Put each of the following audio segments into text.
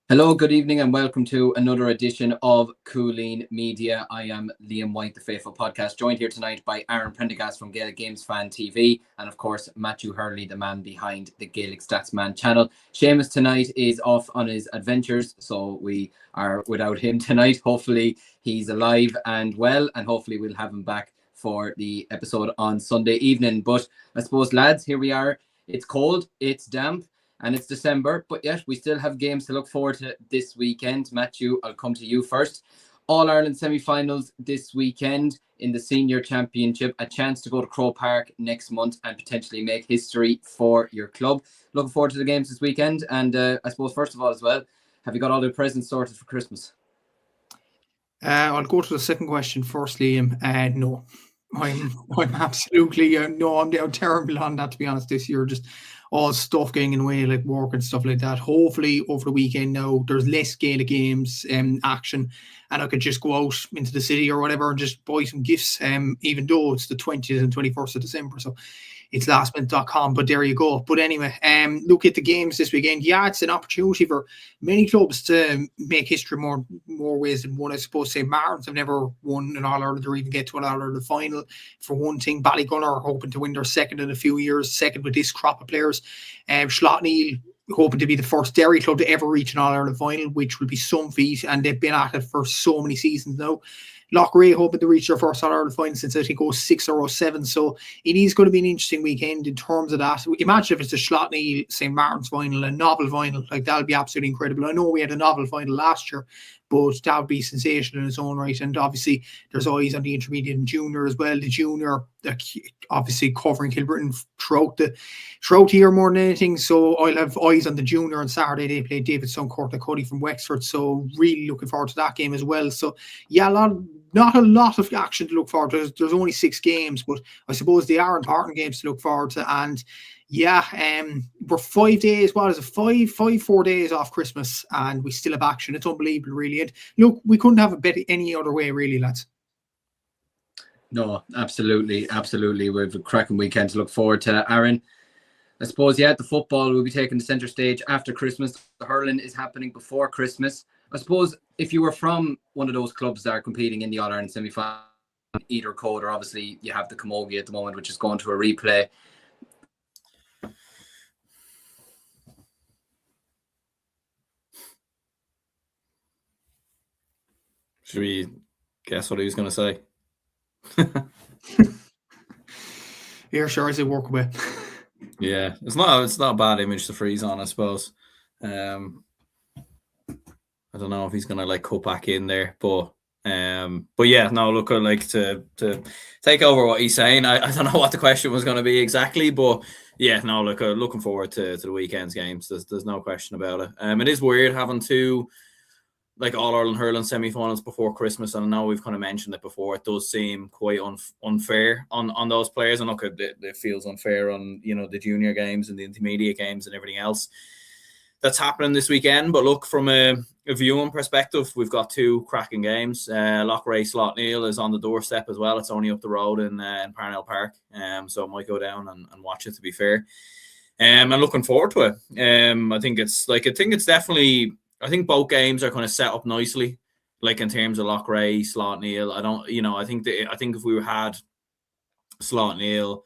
Hello, good evening, and welcome to another edition of Cúilín Media. I am Liam White, the Faithful Podcast, joined here tonight by Aaron Prendergast from Gaelic Games Fan TV, and of course, Matthew Hurley, the man behind the Gaelic Statsman channel. Seamus tonight is off on his adventures, so we are without him tonight. Hopefully, he's alive and well, and hopefully, we'll have him back for the episode on Sunday evening. But I suppose, lads, here we are. It's cold, it's damp, and it's December, but yet we still have games to look forward to this weekend. Matthew, I'll come to you first. All-Ireland semi-finals this weekend in the Senior Championship. A chance to go to Croke Park next month and potentially make history for your club. Looking forward to the games this weekend. And I suppose, first of all, as well, have you got all the presents sorted for Christmas? I'll go to the second question first, Liam. No. I'm absolutely no. I'm terrible on that, to be honest. This year, just all stuff getting in the way, like work and stuff like that. Hopefully, over the weekend now, there's less Gaelic games action, and I could just go out into the city or whatever and just buy some gifts. Even though it's the 20th and 21st of December, so it's lastminute.com. But there you go. But anyway, look at the games this weekend. Yeah, it's an opportunity for many clubs to make history more ways than one. I suppose St. Martin's have never won an All-Ireland or even get to an All-Ireland final. For one thing, Ballygunner are hoping to win their second in a few years, second with this crop of players. Slaughtneil hoping to be the first Derry club to ever reach an All-Ireland final, which will be some feat, and they've been at it for so many seasons now. Loughrea hoping to reach their first All-Ireland final since I think 06 or 07. So it is going to be an interesting weekend in terms of that. Imagine if it's a Slaughtneil St. Martin's final, a novel final, like that would be absolutely incredible. I know we had a novel final last year, but that would be sensational in its own right. And obviously there's eyes on the intermediate and junior as well. The junior, obviously covering Kilbrittain throughout the year more than anything. So I'll have eyes on the junior on Saturday. They play David Suncourt Cuddy from Wexford. So really looking forward to that game as well. So yeah, not a lot of action to look forward to. There's only 6 games, but I suppose they are important games to look forward to. And yeah, we're 5 days. What is it? 4 days off Christmas, and we still have action. It's unbelievable, really. And look, we couldn't have a bet any other way, really, lads. No, absolutely. We have a cracking weekend to look forward to, Aaron. I suppose, yeah, the football will be taking the centre stage after Christmas. The hurling is happening before Christmas. I suppose if you were from one of those clubs that are competing in the All-Ireland semi-final, either code, or obviously you have the camogie at the moment, which is going to a replay. Should we guess what he was going to say? Yeah, sure, as they work away. Yeah, it's not a bad image to freeze on, I suppose. I don't know if he's going to like cut back in there, but yeah, no, look, I'd like to take over what he's saying. I don't know what the question was going to be exactly, but yeah, no, look, looking forward to the weekend's games. There's no question about it. It is weird having two like All-Ireland hurling semi-finals before Christmas, and I know we've kind of mentioned it before. It does seem quite unfair on those players, and look, it feels unfair on the junior games and the intermediate games and everything else that's happening this weekend. But look, from a viewing perspective, we've got 2 cracking games. Loughrea Slaughtneil is on the doorstep as well. It's only up the road in Parnell Park, so I might go down and watch it, to be fair. I'm looking forward to it. I think both games are kind of set up nicely, like in terms of Loughrea, Slaughtneil. I think if we had Slaughtneil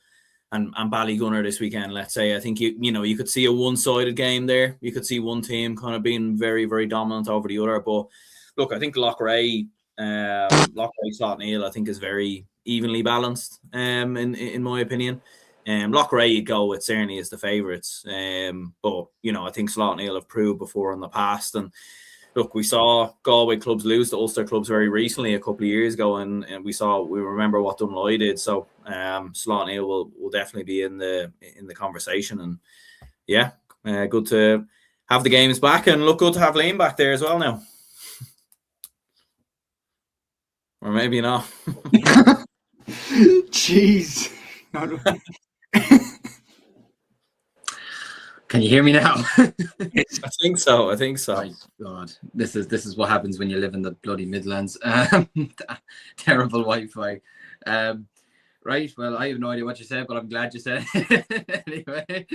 and Ballygunner this weekend, let's say, I think you could see a one-sided game there. You could see one team kind of being very, very dominant over the other. But look, I think Loughrea Slaughtneil, I think, is very evenly balanced. In my opinion. Loughrea, you go with certainly as the favourites. But I think Slaughtneil have proved before in the past. And look, we saw Galway clubs lose to Ulster clubs very recently, a couple of years ago, and we remember what Dunloy did. So Slaughtneil will definitely be in the conversation. And yeah, good to have the games back, and look, good to have Liam back there as well now. Or maybe not. Jeez. Can you hear me now? I think so. My God, this is what happens when you live in the bloody Midlands. Terrible Wi-Fi. Right. Well, I have no idea what you said, but I'm glad you said it. Anyway.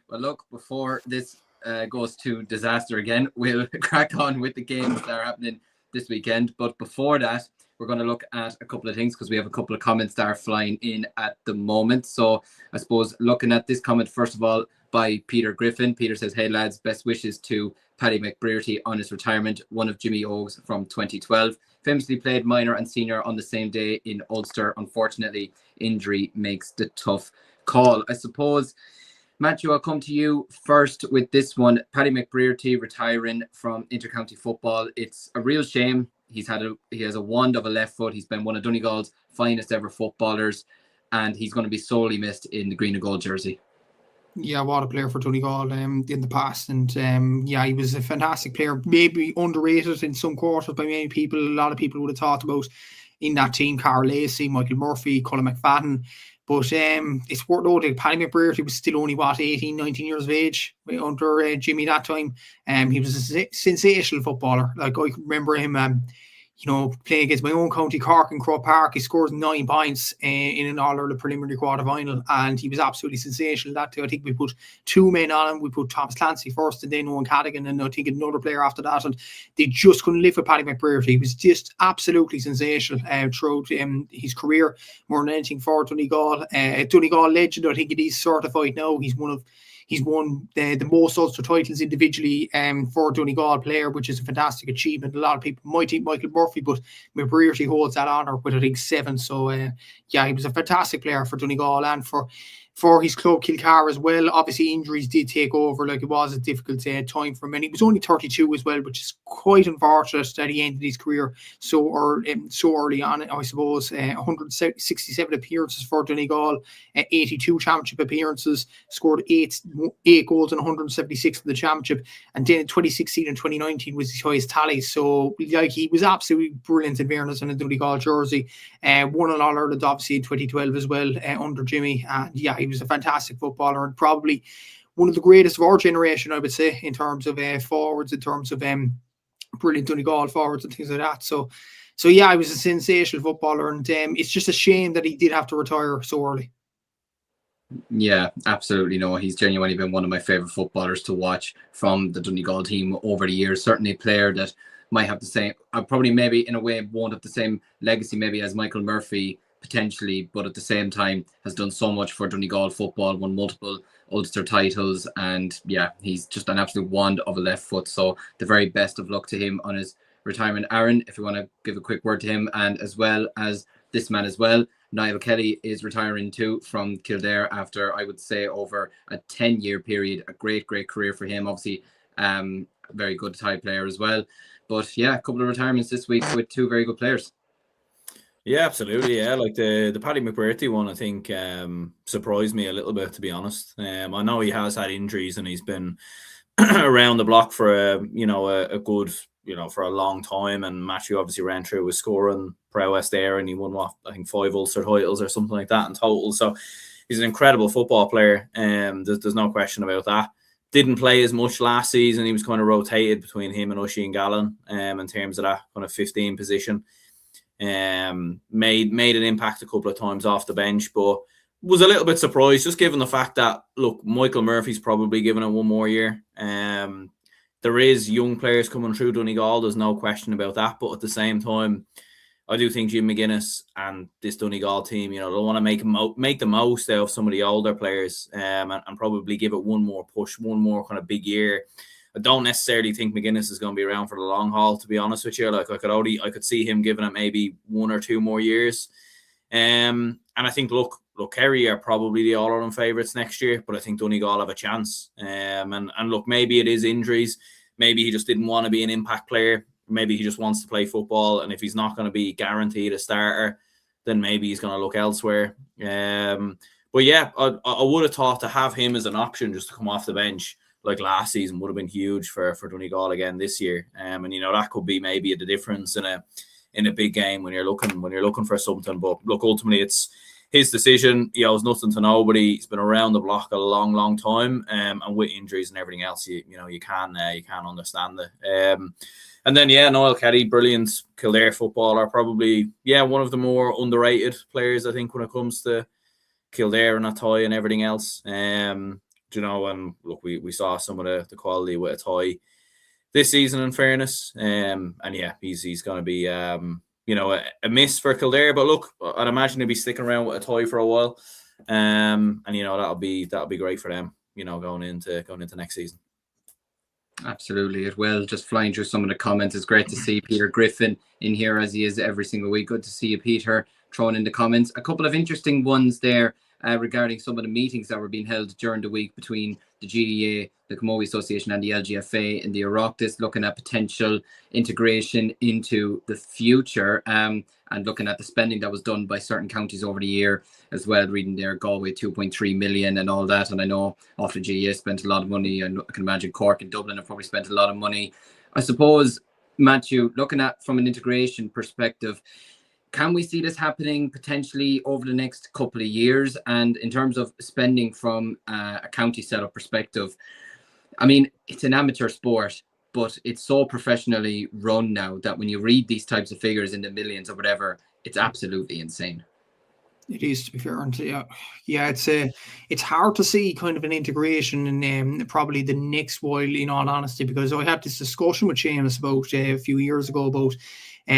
Well, look, before this goes to disaster again, we'll crack on with the games that are happening this weekend. But before that, we're going to look at a couple of things because we have a couple of comments that are flying in at the moment. So I suppose looking at this comment, first of all, by Peter Griffin. Peter says, hey lads, best wishes to Paddy McBrearty on his retirement, one of Jimmy O's from 2012. Famously played minor and senior on the same day in Ulster. Unfortunately, injury makes the tough call. I suppose, Matthew, I'll come to you first with this one. Paddy McBrearty retiring from intercounty football. It's a real shame. He has a wand of a left foot. He's been one of Donegal's finest ever footballers, and he's going to be sorely missed in the green and gold jersey. Yeah, what a player for Donegal in the past. And yeah, he was a fantastic player, maybe underrated in some quarters by many people. A lot of people would have talked about in that team, Carl Lacey, Michael Murphy, Colin McFadden. But it's worth noting, Paddy McBrearty was still only, 18, 19 years of age under Jimmy that time. He was a sensational footballer. Like, I can remember him playing against my own county, Cork, in Croke Park. He scores 9 points in an All-Ireland preliminary quarter-final, and he was absolutely sensational that day. I think we put 2 men on him. We put Thomas Clancy first, and then Owen Cadigan, and I think another player after that, and they just couldn't live with Paddy McBrearty. He was just absolutely sensational throughout his career, more than anything for Donegal. Donegal legend, I think it is certified now. He's won the most Ulster titles individually for a Donegal player, which is a fantastic achievement. A lot of people might think Michael Murphy, but McBrearty holds that honour with, I think, 7. So, yeah, he was a fantastic player for Donegal and for his club, Kilcar, as well. Obviously, injuries did take over. Like, it was a difficult time for him. And he was only 32 as well, which is quite unfortunate that he ended his career so early on, I suppose. 167 appearances for Donegal, 82 championship appearances, scored 8 goals and 176 in the championship. And then in 2016 and 2019 was his highest tally. So, like, he was absolutely brilliant in fairness in a Donegal jersey. Won an All-Ireland, obviously, in 2012 as well, under Jimmy. And yeah, he was a fantastic footballer and probably one of the greatest of our generation, I would say, in terms of forwards, in terms of brilliant Donegal forwards and things like that. So yeah, he was a sensational footballer, and it's just a shame that he did have to retire so early. Yeah, absolutely. No, he's genuinely been one of my favourite footballers to watch from the Donegal team over the years. Certainly a player that might have the same, probably maybe in a way won't have the same legacy maybe as Michael Murphy potentially, but at the same time has done so much for Donegal football, won multiple Ulster titles, and yeah, he's just an absolute wand of a left foot. So the very best of luck to him on his retirement. Aaron, if you want to give a quick word to him, and as well as this man as well, Niall Kelly is retiring too from Kildare after, I would say, over a 10-year period. A great career for him. Obviously, very good tie player as well. But yeah, a couple of retirements this week with 2 very good players. Yeah, absolutely. Yeah, like the Paddy McBrearty one, I think surprised me a little bit, to be honest. I know he has had injuries and he's been around the block for a good, for a long time. And Matthew obviously ran through his scoring prowess there, and he won I think 5 Ulster titles or something like that in total. So he's an incredible football player. There's no question about that. Didn't play as much last season. He was kind of rotated between him and Oisin Gallen in terms of that kind of 15 position. Made an impact a couple of times off the bench, but was a little bit surprised just given the fact that, look, Michael Murphy's probably given it one more year. There is young players coming through Donegal, there's no question about that, but at the same time, I do think Jim McGuinness and this Donegal team, they want to make the most out of some of the older players and probably give it one more push, one more kind of big year. I don't necessarily think McGuinness is going to be around for the long haul, to be honest with you. Like, I could see him giving it maybe 1 or 2 more years. And I think, look, Kerry are probably the All-Ireland favourites next year, but I think Donegal have a chance. And look, maybe it is injuries. Maybe he just didn't want to be an impact player. Maybe he just wants to play football. And if he's not going to be guaranteed a starter, then maybe he's going to look elsewhere. But yeah, I would have thought to have him as an option just to come off the bench like last season would have been huge for Donegal again this year. And that could be maybe the difference in a big game when you're looking for something. But look, ultimately it's his decision. He owes nothing to nobody. He's been around the block a long time. And with injuries and everything else, you can understand it. And then Niall Kelly, brilliant Kildare footballer, probably one of the more underrated players, I think, when it comes to Kildare and a tie and everything else. you know, and look, we saw some of the quality with a tie this season, in fairness. And yeah, he's going to be, you know, a miss for Kildare. But look, I'd imagine he'll be sticking around with a tie for a while. And you know, that'll be great for them, you know, going into next season. Absolutely, it will. Just flying through some of the comments, it's great to see Peter Griffin in here as he is every single week. Good to see you, Peter, throwing in the comments. A couple of interesting ones there regarding some of the meetings that were being held during the week between the GDA, the Camogie Association and the LGFA in the Oireachtas, looking at potential integration into the future and looking at the spending that was done by certain counties over the year as well, reading there Galway 2.3 million and all that. And I know after GDA spent a lot of money, and I can imagine Cork and Dublin have probably spent a lot of money. I suppose, Matthew, looking at from an integration perspective, can we see this happening potentially over the next couple of years? And in terms of spending from a county setup perspective, I mean, it's an amateur sport, but it's so professionally run now that when you read these types of figures in the millions or whatever, it's absolutely insane. It is, to be fair, and yeah, it's hard to see kind of an integration in probably the next while, in all honesty, because I had this discussion with Seamus about a few years ago about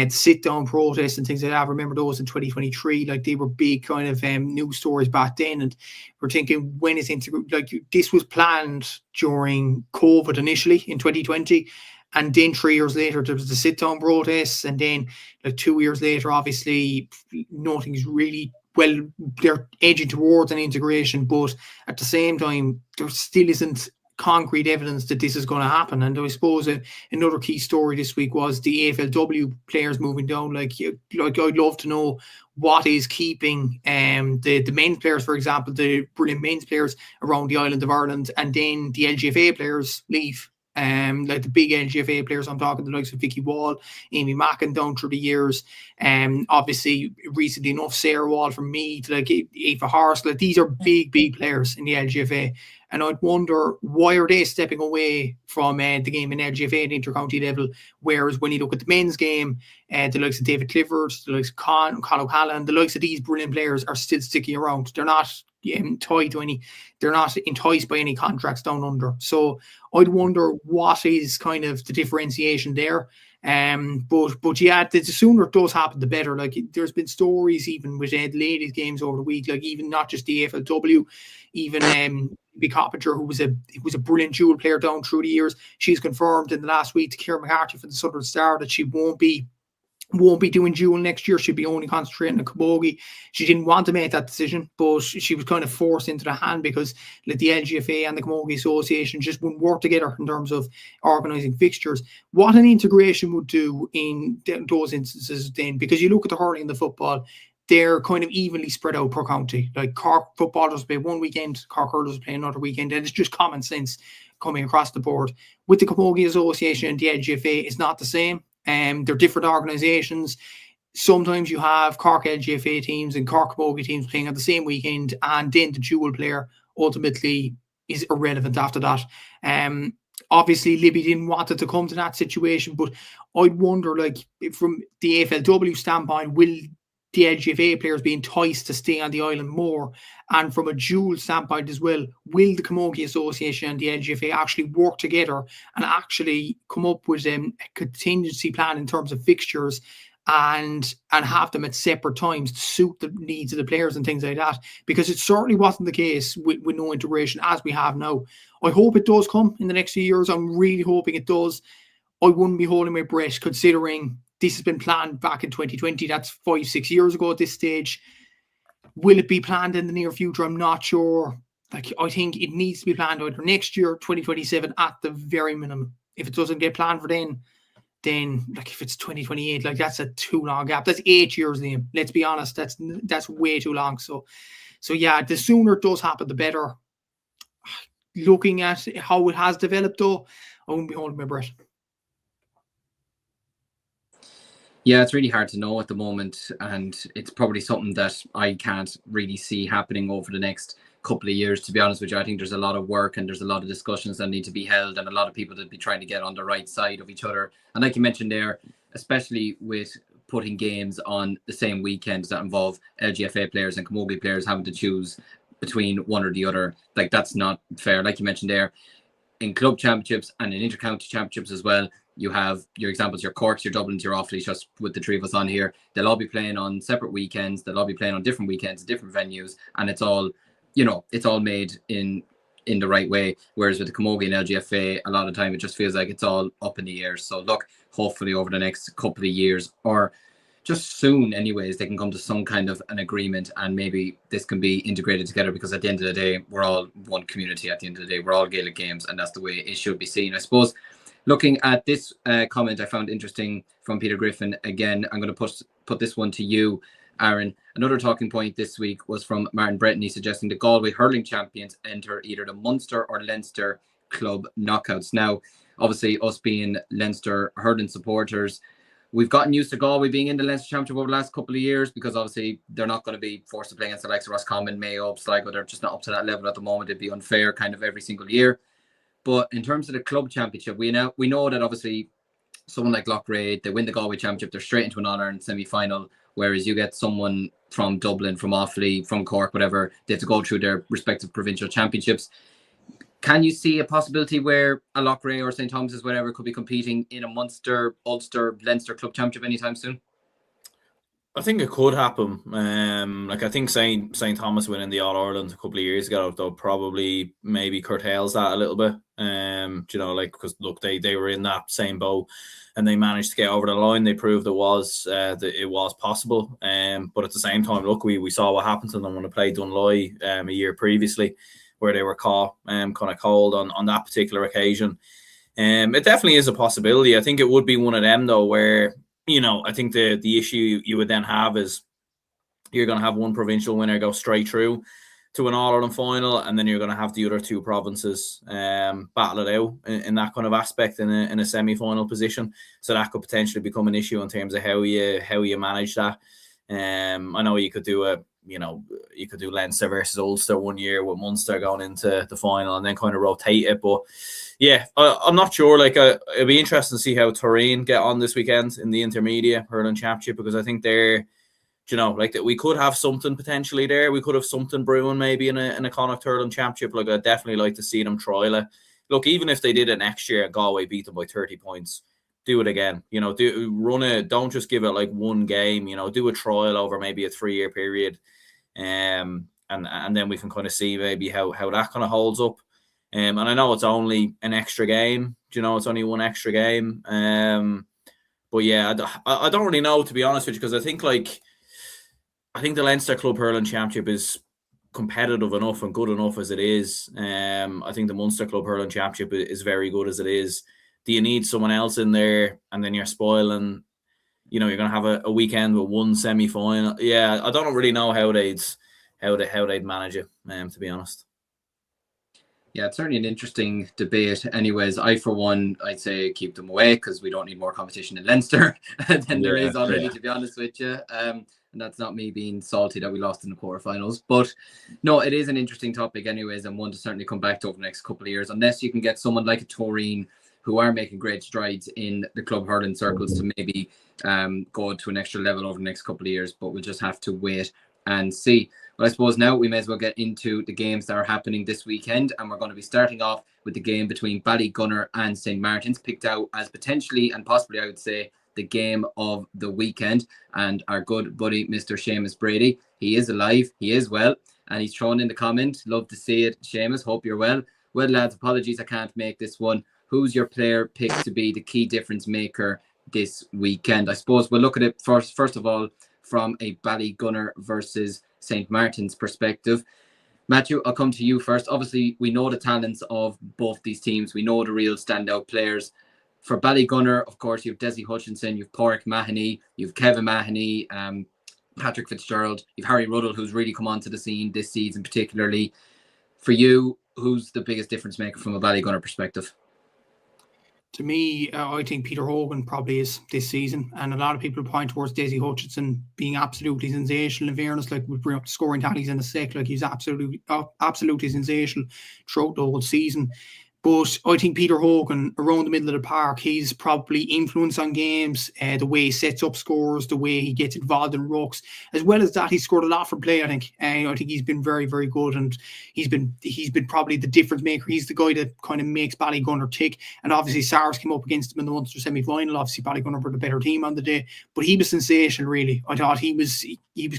sit-down protests and things like that. I remember those in 2023, like they were big kind of news stories back then, and we're thinking, when is like this was planned during COVID initially in 2020. And then 3 years later, there was the sit-down protests. And then like 2 years later, obviously, nothing's really, well, they're edging towards an integration. But at the same time, there still isn't concrete evidence that this is going to happen. And I suppose another key story this week was the AFLW players moving down. Like I'd love to know what is keeping the men's players, for example, the brilliant men's players around the island of Ireland, and then the LGFA players leave. Like the big LGFA players, I'm talking the likes of Vicky Wall, Amy Mackin down through the years. Obviously, recently enough, Sarah Wall from Meath, like Aoife Horse, like these are big players in the LGFA. And I'd wonder, why are they stepping away from the game in LGFA at inter-county level? Whereas when you look at the men's game, the likes of David Clifford, the likes of Con O'Callaghan, the likes of these brilliant players are still sticking around. They're not they're not enticed by any contracts down under. So I'd wonder what is kind of the differentiation there. But yeah, the sooner it does happen, the better. Like there's been stories even with the ladies' games over the week, like even not just the AFLW, even Big Hoppinger, who was a brilliant dual player down through the years. She's confirmed in the last week to Ciara McCarthy for the Southern Star that she won't be doing dual next year. She'll be only concentrating on camogie. She didn't want to make that decision, but she was kind of forced into the hand because like, the LGFA and the Camogie Association just wouldn't work together in terms of organising fixtures. What an integration would do in those instances then, because you look at the hurling and the football, they're kind of evenly spread out per county. Like Cork footballers play one weekend, Cork hurlers play another weekend, and it's just common sense coming across the board. With the Camogie Association and the LGFA, it's not the same. They're different organisations. Sometimes you have Cork LGFA teams and Cork Camogie teams playing on the same weekend, and then the dual player ultimately is irrelevant after that. Obviously, Libby didn't want it to come to that situation, but I'd wonder, like, from the AFLW standpoint, will the LGFA players be enticed to stay on the island more? And from a dual standpoint as well, will the Camogie Association and the LGFA actually work together and actually come up with a contingency plan in terms of fixtures and have them at separate times to suit the needs of the players and things like that? Because it certainly wasn't the case with no integration as we have now. I hope it does come in the next few years. I'm really hoping it does. I wouldn't be holding my breath considering this has been planned back in 2020. That's 5-6 years ago at this stage. Will it be planned in the near future? I'm not sure. Like, I think it needs to be planned either next year, 2027 at the very minimum. If it doesn't get planned for then like if it's 2028, like that's a too long gap. That's 8 years, Liam. Let's be honest. That's way too long. So yeah, the sooner it does happen, the better. Looking at how it has developed though, I wouldn't be holding my breath. Yeah, it's really hard to know at the moment, and it's probably something that I can't really see happening over the next couple of years, to be honest with you. I think there's a lot of work and there's a lot of discussions that need to be held and a lot of people that be trying to get on the right side of each other. And like you mentioned there, especially with putting games on the same weekends that involve LGFA players and Camogie players having to choose between one or the other. Like, that's not fair. Like you mentioned there, in club championships and in inter-county championships as well, you have your examples, your Corks, your Dublins, your Offaly's, just with the three of us on here. They'll all be playing on separate weekends. They'll all be playing on different weekends, different venues, and it's all, it's all made in the right way. Whereas with the camogie and LGFA, a lot of time it just feels like it's all up in the air. So look, hopefully over the next couple of years, or just soon anyways, they can come to some kind of an agreement, and maybe this can be integrated together, because at the end of the day, we're all one community. At the end of the day, we're all Gaelic Games, and that's the way it should be seen. I suppose, looking at this comment I found interesting from Peter Griffin, again, I'm going to put this one to you, Aaron. Another talking point this week was from Martin Brettany, suggesting the Galway hurling champions enter either the Munster or Leinster club knockouts. Now, obviously, us being Leinster hurling supporters, we've gotten used to Galway being in the Leinster Championship over the last couple of years, because obviously they're not going to be forced to play against the likes of Roscommon, Mayo, Sligo. They're just not up to that level at the moment. It'd be unfair kind of every single year. But in terms of the club championship, we know that obviously someone like Loughrea, they win the Galway championship, they're straight into an All-Ireland semi-final, whereas you get someone from Dublin, from Offaly, from Cork, whatever, they have to go through their respective provincial championships. Can you see a possibility where a Loughrea or St. Thomas's, whatever, could be competing in a Munster, Ulster, Leinster club championship anytime soon? I think it could happen. I think St. Thomas winning the All Ireland a couple of years ago, though, probably maybe curtails that a little bit. Because look, they were in that same boat, and they managed to get over the line. They proved it was possible. But at the same time, look, we saw what happened to them when they played Dunloy a year previously, where they were caught kind of cold on that particular occasion. It definitely is a possibility. I think it would be one of them, though, where, I think the issue you would then have is you're going to have one provincial winner go straight through to an All-Ireland final, and then you're going to have the other two provinces battle it out in that kind of aspect in a semi-final position. So that could potentially become an issue in terms of how you manage that. I know you could do Leinster versus Ulster one year with Munster going into the final and then kind of rotate it. But yeah, I'm not sure. It'd be interesting to see how Turin get on this weekend in the Intermediate Hurling Championship, because I think they're, that we could have something potentially there. We could have something brewing maybe in a Connacht Hurling Championship. I'd definitely like to see them trial it. Look, even if they did it next year and Galway beat them by 30 points, do it again. Run it. Don't just give it one game. Do a trial over maybe a 3-year period. And then we can kind of see maybe how that kind of holds up. And I know it's only an extra game. It's only one extra game. But yeah, I don't really know, to be honest with you, because I think the Leinster Club Hurling Championship is competitive enough and good enough as it is. I think the Munster Club Hurling Championship is very good as it is. Do you need someone else in there, and then you're spoiling? You're going to have a weekend with one semi-final. Yeah, I don't really know how they'd manage it, to be honest. Yeah, it's certainly an interesting debate. Anyways, for one, I'd say keep them away, because we don't need more competition in Leinster than there is already, to be honest with you. And that's not me being salty that we lost in the quarterfinals. But no, it is an interesting topic anyways, and one to certainly come back to over the next couple of years, unless you can get someone like a Turin, who are making great strides in the club hurling circles, to maybe go to an extra level over the next couple of years. But we'll just have to wait and see. Well, I suppose now we may as well get into the games that are happening this weekend, and we're going to be starting off with the game between Ballygunner and St. Martin's, picked out as potentially and possibly, I would say, the game of the weekend. And our good buddy, Mr. Seamus Brady, he is alive, he is well, and he's thrown in the comment. Love to see it, Seamus. Hope you're well. Well, lads, apologies I can't make this one. Who's your player picked to be the key difference maker this weekend? I suppose we'll look at it first of all from a Ballygunner versus St. Martin's perspective. Matthew, I'll come to you first. Obviously, we know the talents of both these teams. We know the real standout players. For Ballygunner, of course, you have Desi Hutchinson, you have Porrick Mahoney, you have Kevin Mahoney, Patrick Fitzgerald, you have Harry Ruddle, who's really come onto the scene this season particularly. For you, who's the biggest difference maker from a Ballygunner perspective? To me, I think Peter Hogan probably is this season, and a lot of people point towards Desi Hutchinson being absolutely sensational. In fairness, we'll bring up the scoring tallies in a sec. He's absolutely sensational throughout the whole season. But I think Peter Hogan, around the middle of the park, he's probably influence on games, the way he sets up scores, the way he gets involved in rucks. As well as that, he scored a lot from play, I think. I think he's been very, very good, and he's been probably the difference maker. He's the guy that kind of makes Ballygunner tick. And obviously, SARS came up against him in the Munster semi-final. Obviously, Ballygunner were the better team on the day. But he was sensational, really. I thought he was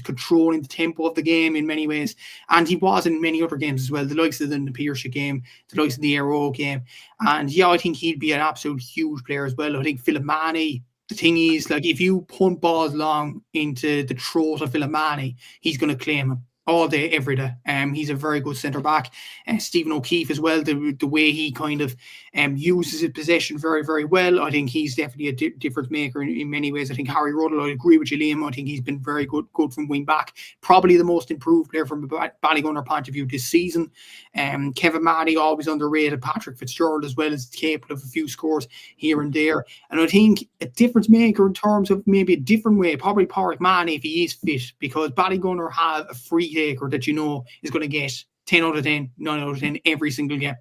controlling the tempo of the game in many ways. And he was in many other games as well. The likes of the Pearship game, the likes of the Aero game. And yeah, I think he'd be an absolute huge player as well. I think Philip Manny, the thing is, like, if you punt balls long into the throat of Philip Manny, he's going to claim him all day, every day. He's a very good centre back. Stephen O'Keefe as well, the way he kind of uses his possession very, very well. I think he's definitely a difference maker in many ways. I think Harry Ruddle, I agree with you, Liam. I think he's been very good from wing back. Probably the most improved player from a Ballygunner point of view this season. Kevin Manny, always underrated. Patrick Fitzgerald as well, is capable of a few scores here and there. And I think a difference maker in terms of maybe a different way, probably Pádraig Manny if he is fit, because Ballygunner have a free taker that you know is going to get 10 out of 10, 9 out of 10 every single game.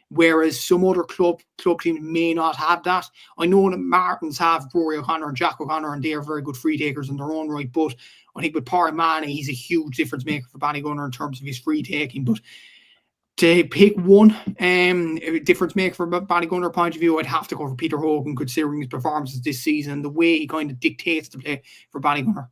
Whereas some other club teams may not have that. I know that Martins have Rory O'Connor and Jack O'Connor, and they are very good free takers in their own right. But I think with Pádraig Manny, he's a huge difference maker for Ballygunner in terms of his free taking. But to pick one difference maker from a Ballygunner point of view, I'd have to go for Peter Hogan, considering his performances this season, the way he kind of dictates the play for Ballygunner.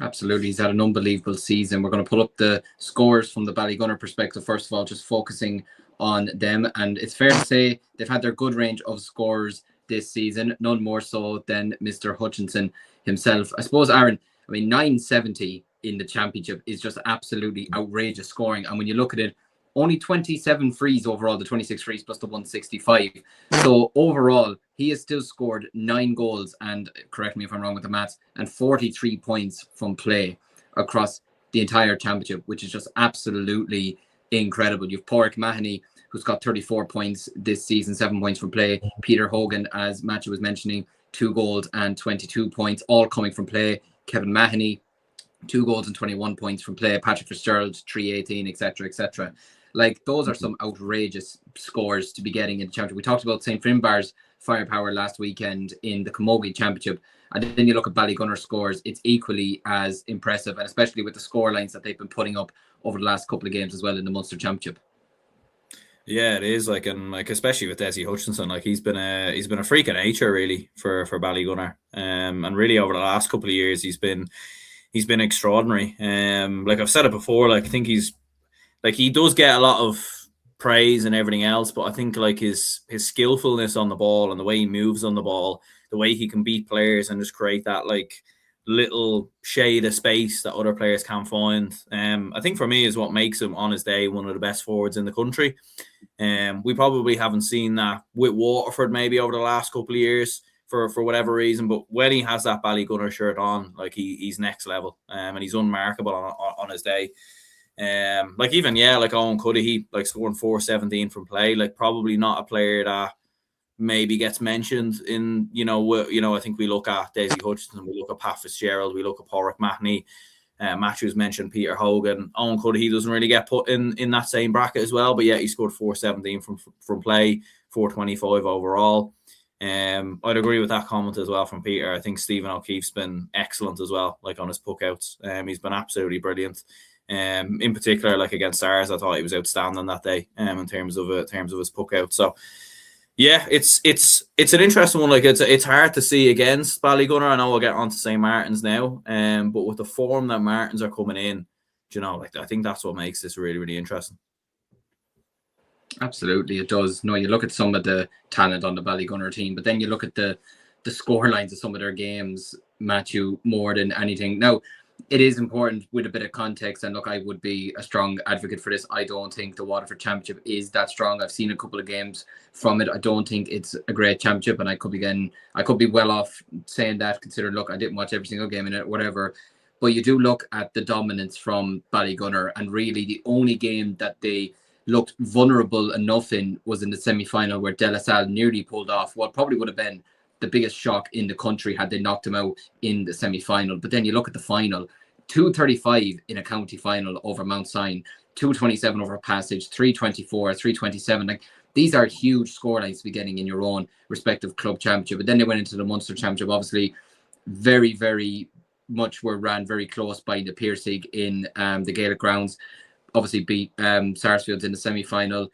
Absolutely. He's had an unbelievable season. We're going to pull up the scores from the Ballygunner perspective, first of all, just focusing on them. And it's fair to say they've had their good range of scores this season, none more so than Mr. Hutchinson himself. I suppose, Aaron, 970 in the championship is just absolutely outrageous scoring. And when you look at it, only 27 frees overall, the 26 frees plus the 165. So overall, he has still scored 9 goals and, correct me if I'm wrong with the maths, and 43 points from play across the entire championship, which is just absolutely incredible. You've Pádraig Mahoney, who's got 34 points this season, 7 points from play. Peter Hogan, as Matthew was mentioning, 2 goals and 22 points, all coming from play. Kevin Mahoney, 2 goals and 21 points from play. Patrick Fitzgerald, 318, etc., etc. Like, those are some outrageous scores to be getting in the championship. We talked about St. Finbarr's firepower last weekend in the Camogie Championship. And then you look at Ballygunner scores, it's equally as impressive, and especially with the score lines that they've been putting up over the last couple of games as well in the Munster Championship. Yeah, it is, and especially with Desi Hutchinson, he's been a freak of nature really for Ballygunner. And really over the last couple of years he's been extraordinary. Like I've said it before, I think he does get a lot of praise and everything else, but I think his skillfulness on the ball and the way he moves on the ball, the way he can beat players and just create that little shade of space that other players can't find, I think for me is what makes him on his day one of the best forwards in the country. We probably haven't seen that with Waterford maybe over the last couple of years for whatever reason, but when he has that Ballygunner shirt on, he's next level, and he's unmarkable on his day. Owen Cuddihy, scoring 417 from play, probably not a player that maybe gets mentioned in, I think we look at Desi Hutchinson, we look at Pat Fitzgerald, we look at Pádraig Mahoney, Matthews mentioned Peter Hogan. Owen Cuddihy doesn't really get put in that same bracket as well, but yeah, he scored 417 from play, 425 overall. I'd agree with that comment as well from Peter. I think Stephen O'Keefe's been excellent as well, on his puck outs. He's been absolutely brilliant. In particular, against SARS, I thought he was outstanding that day. In terms of his puck out. So yeah, it's an interesting one. It's hard to see against Ballygunner. I know we'll get on to St. Martin's now. But with the form that Martins are coming in, I think that's what makes this really, really interesting. Absolutely, it does. No, you look at some of the talent on the Ballygunner team, but then you look at the score lines of some of their games, Matthew, more than anything. Now, it is important with a bit of context, and look, I would be a strong advocate for this. I don't think the Waterford Championship is that strong. I've seen a couple of games from it. I don't think it's a great championship, and I could be well off saying that, considering, look, I didn't watch every single game in it, whatever. But you do look at the dominance from Ballygunner, and really the only game that they looked vulnerable enough in was in the semi-final, where De La Salle nearly pulled off what probably would have been the biggest shock in the country had they knocked him out in the semi-final. But then you look at the final, 235 in a county final over Mount Sion, 227 over passage, 324, 327. Like, these are huge score lines to be getting in your own respective club championship. But then they went into the Munster Championship, obviously very, very much were ran very close by the Piercing in the Gaelic grounds. Obviously beat Sarsfields in the semi-final,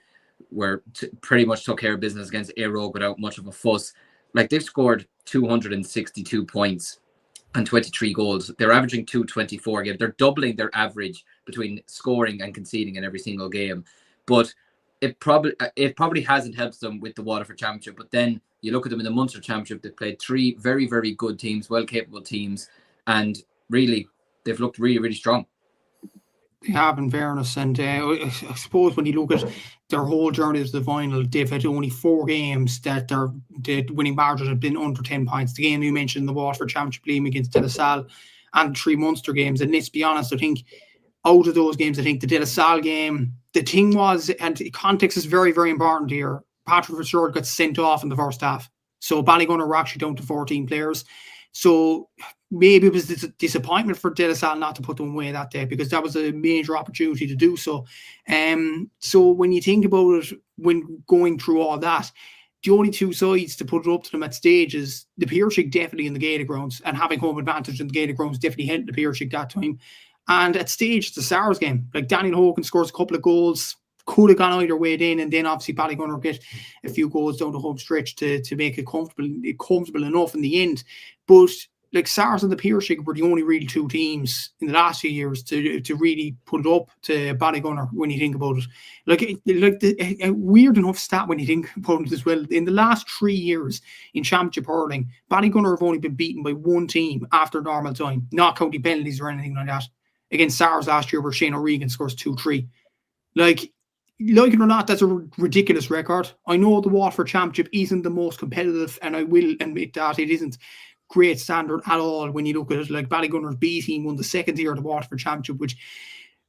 where pretty much took care of business against Aero without much of a fuss. Like, they've scored 262 points and 23 goals. They're averaging 224 games. They're doubling their average between scoring and conceding in every single game. But it probably hasn't helped them with the Waterford Championship. But then you look at them in the Munster Championship, they've played 3 very, very good teams, well-capable teams, and really, they've looked really, really strong. They have, in fairness, and I suppose when you look at their whole journey to the final, they've had only 4 games that the winning margin have been under 10 points. The game you mentioned, the Waterford Championship game against De La Salle, and 3 Munster games. And let's be honest, I think out of those games, I think the De La Salle game, the thing was, and context is very, very important here, Patrick Fitzgerald got sent off in the first half. So Ballygunner were actually down to 14 players. So maybe it was a disappointment for De La Salle not to put them away that day, because that was a major opportunity to do so. So when you think about it, when going through all that, the only 2 sides to put it up to them at stage is the Piercing, definitely in the Gaelic grounds, and having home advantage in the Gaelic grounds definitely helped the Piercing that time. And at stage, it's the Sars game. Like, Daniel Hogan scores a couple of goals, could have gone either way then, and then obviously Ballygunner get a few goals down the home stretch to make it comfortable enough in the end. But like, Sars and the Piercing were the only real 2 teams in the last few years to really put it up to Ballygunner when you think about it. Like a weird enough stat when you think about it as well. In the last 3 years in Championship Hurling, Ballygunner have only been beaten by 1 team after normal time, not counting penalties or anything like that. Against Sars last year, where Shane O'Regan scores 2-3. Like it or not, that's a ridiculous record. I know the Waterford Championship isn't the most competitive, and I will admit that it isn't great standard at all when you look at it. Like, Ballygunner's B team won the second year of the Waterford Championship, which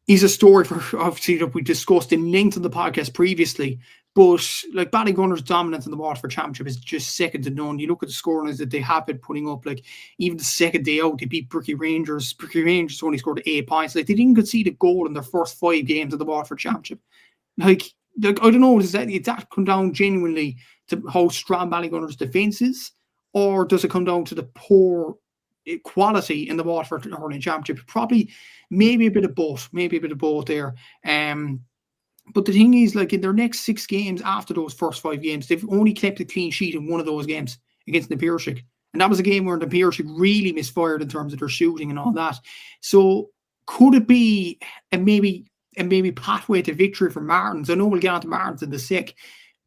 is a story for, obviously, that we discussed in length on the podcast previously. But like, Ballygunner's dominance in the Waterford Championship is just second to none. You look at the scorelines that they have been putting up. Like, even the second day out, they beat Bricky Rangers. Bricky Rangers only scored 8 points. Like, they didn't concede a goal in their first 5 games of the Waterford Championship. Like I don't know, does that come down genuinely to how strong Ballygunner's defence is, or does it come down to the poor quality in the Waterford Hurling Championship? Probably, maybe a bit of both there. But the thing is, like, in their next 6 games after those first 5 games, they've only kept a clean sheet in one of those games against the Piercing. And that was a game where the Piercing really misfired in terms of their shooting and all that. So could it be maybe pathway to victory for Martins? I know we'll get on to Martins in the sec,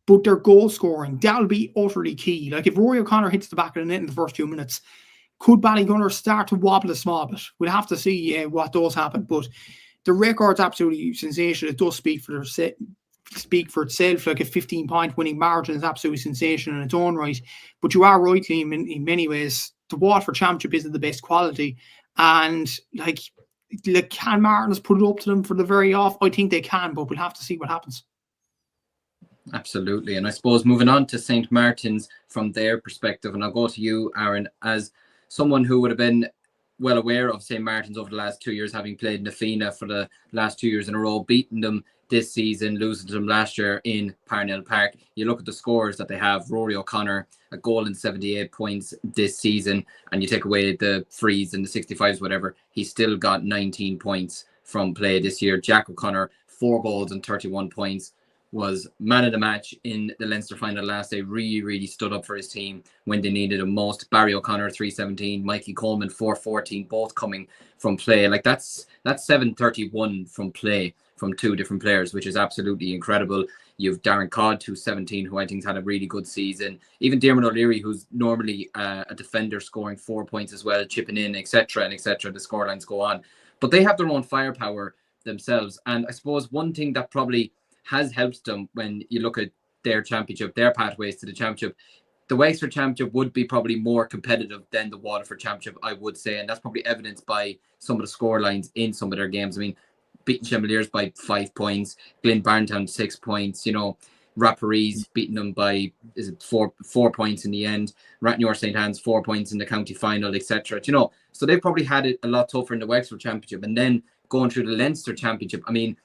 but their goal scoring, that'll be utterly key. Like, if Rory O'Connor hits the back of the net in the first 2 minutes, could Ballygunner start to wobble a small bit? We'll have to see what does happen. But the record's absolutely sensational. It does speak for itself. Like, a 15-point winning margin is absolutely sensational in its own right. But you are right, Liam, in many ways. The Waterford Championship isn't the best quality. And like, can Martins put it up to them for the very off? I think they can, but we'll have to see what happens. Absolutely. And I suppose moving on to St. Martin's from their perspective, and I'll go to you, Aaron, as someone who would have been well aware of St. Martin's over the last 2 years, having played Nafina for the last 2 years in a row, beating them this season, losing to them last year in Parnell Park. You look at the scores that they have: Rory O'Connor, a goal and 78 points this season, and you take away the frees and the 65s, whatever, he's still got 19 points from play this year. Jack O'Connor, 4 goals and 31 points, was man of the match in the Leinster final last day. Really stood up for his team when they needed him most. Barry O'Connor, 317, Mikey Coleman, 414, both coming from play. Like, that's 731 from play from 2 different players, which is absolutely incredible. You've Darren Codd, 217, who I think's had a really good season. Even Diarmuid O'Leary, who's normally a defender, scoring 4 points as well, chipping in, etc. The scorelines go on. But they have their own firepower themselves. And I suppose one thing that probably has helped them when you look at their championship, their pathways to the championship, the Wexford Championship would be probably more competitive than the Waterford Championship, I would say. And that's probably evidenced by some of the scorelines in some of their games. I mean, beating Chevaliers by 5 points, Glen Barntown 6 points, Rapparees beating them by four points in the end, Ratnure St. Anne's 4 points in the county final, etc. So they've probably had it a lot tougher in the Wexford Championship, and then going through the Leinster Championship. I mean,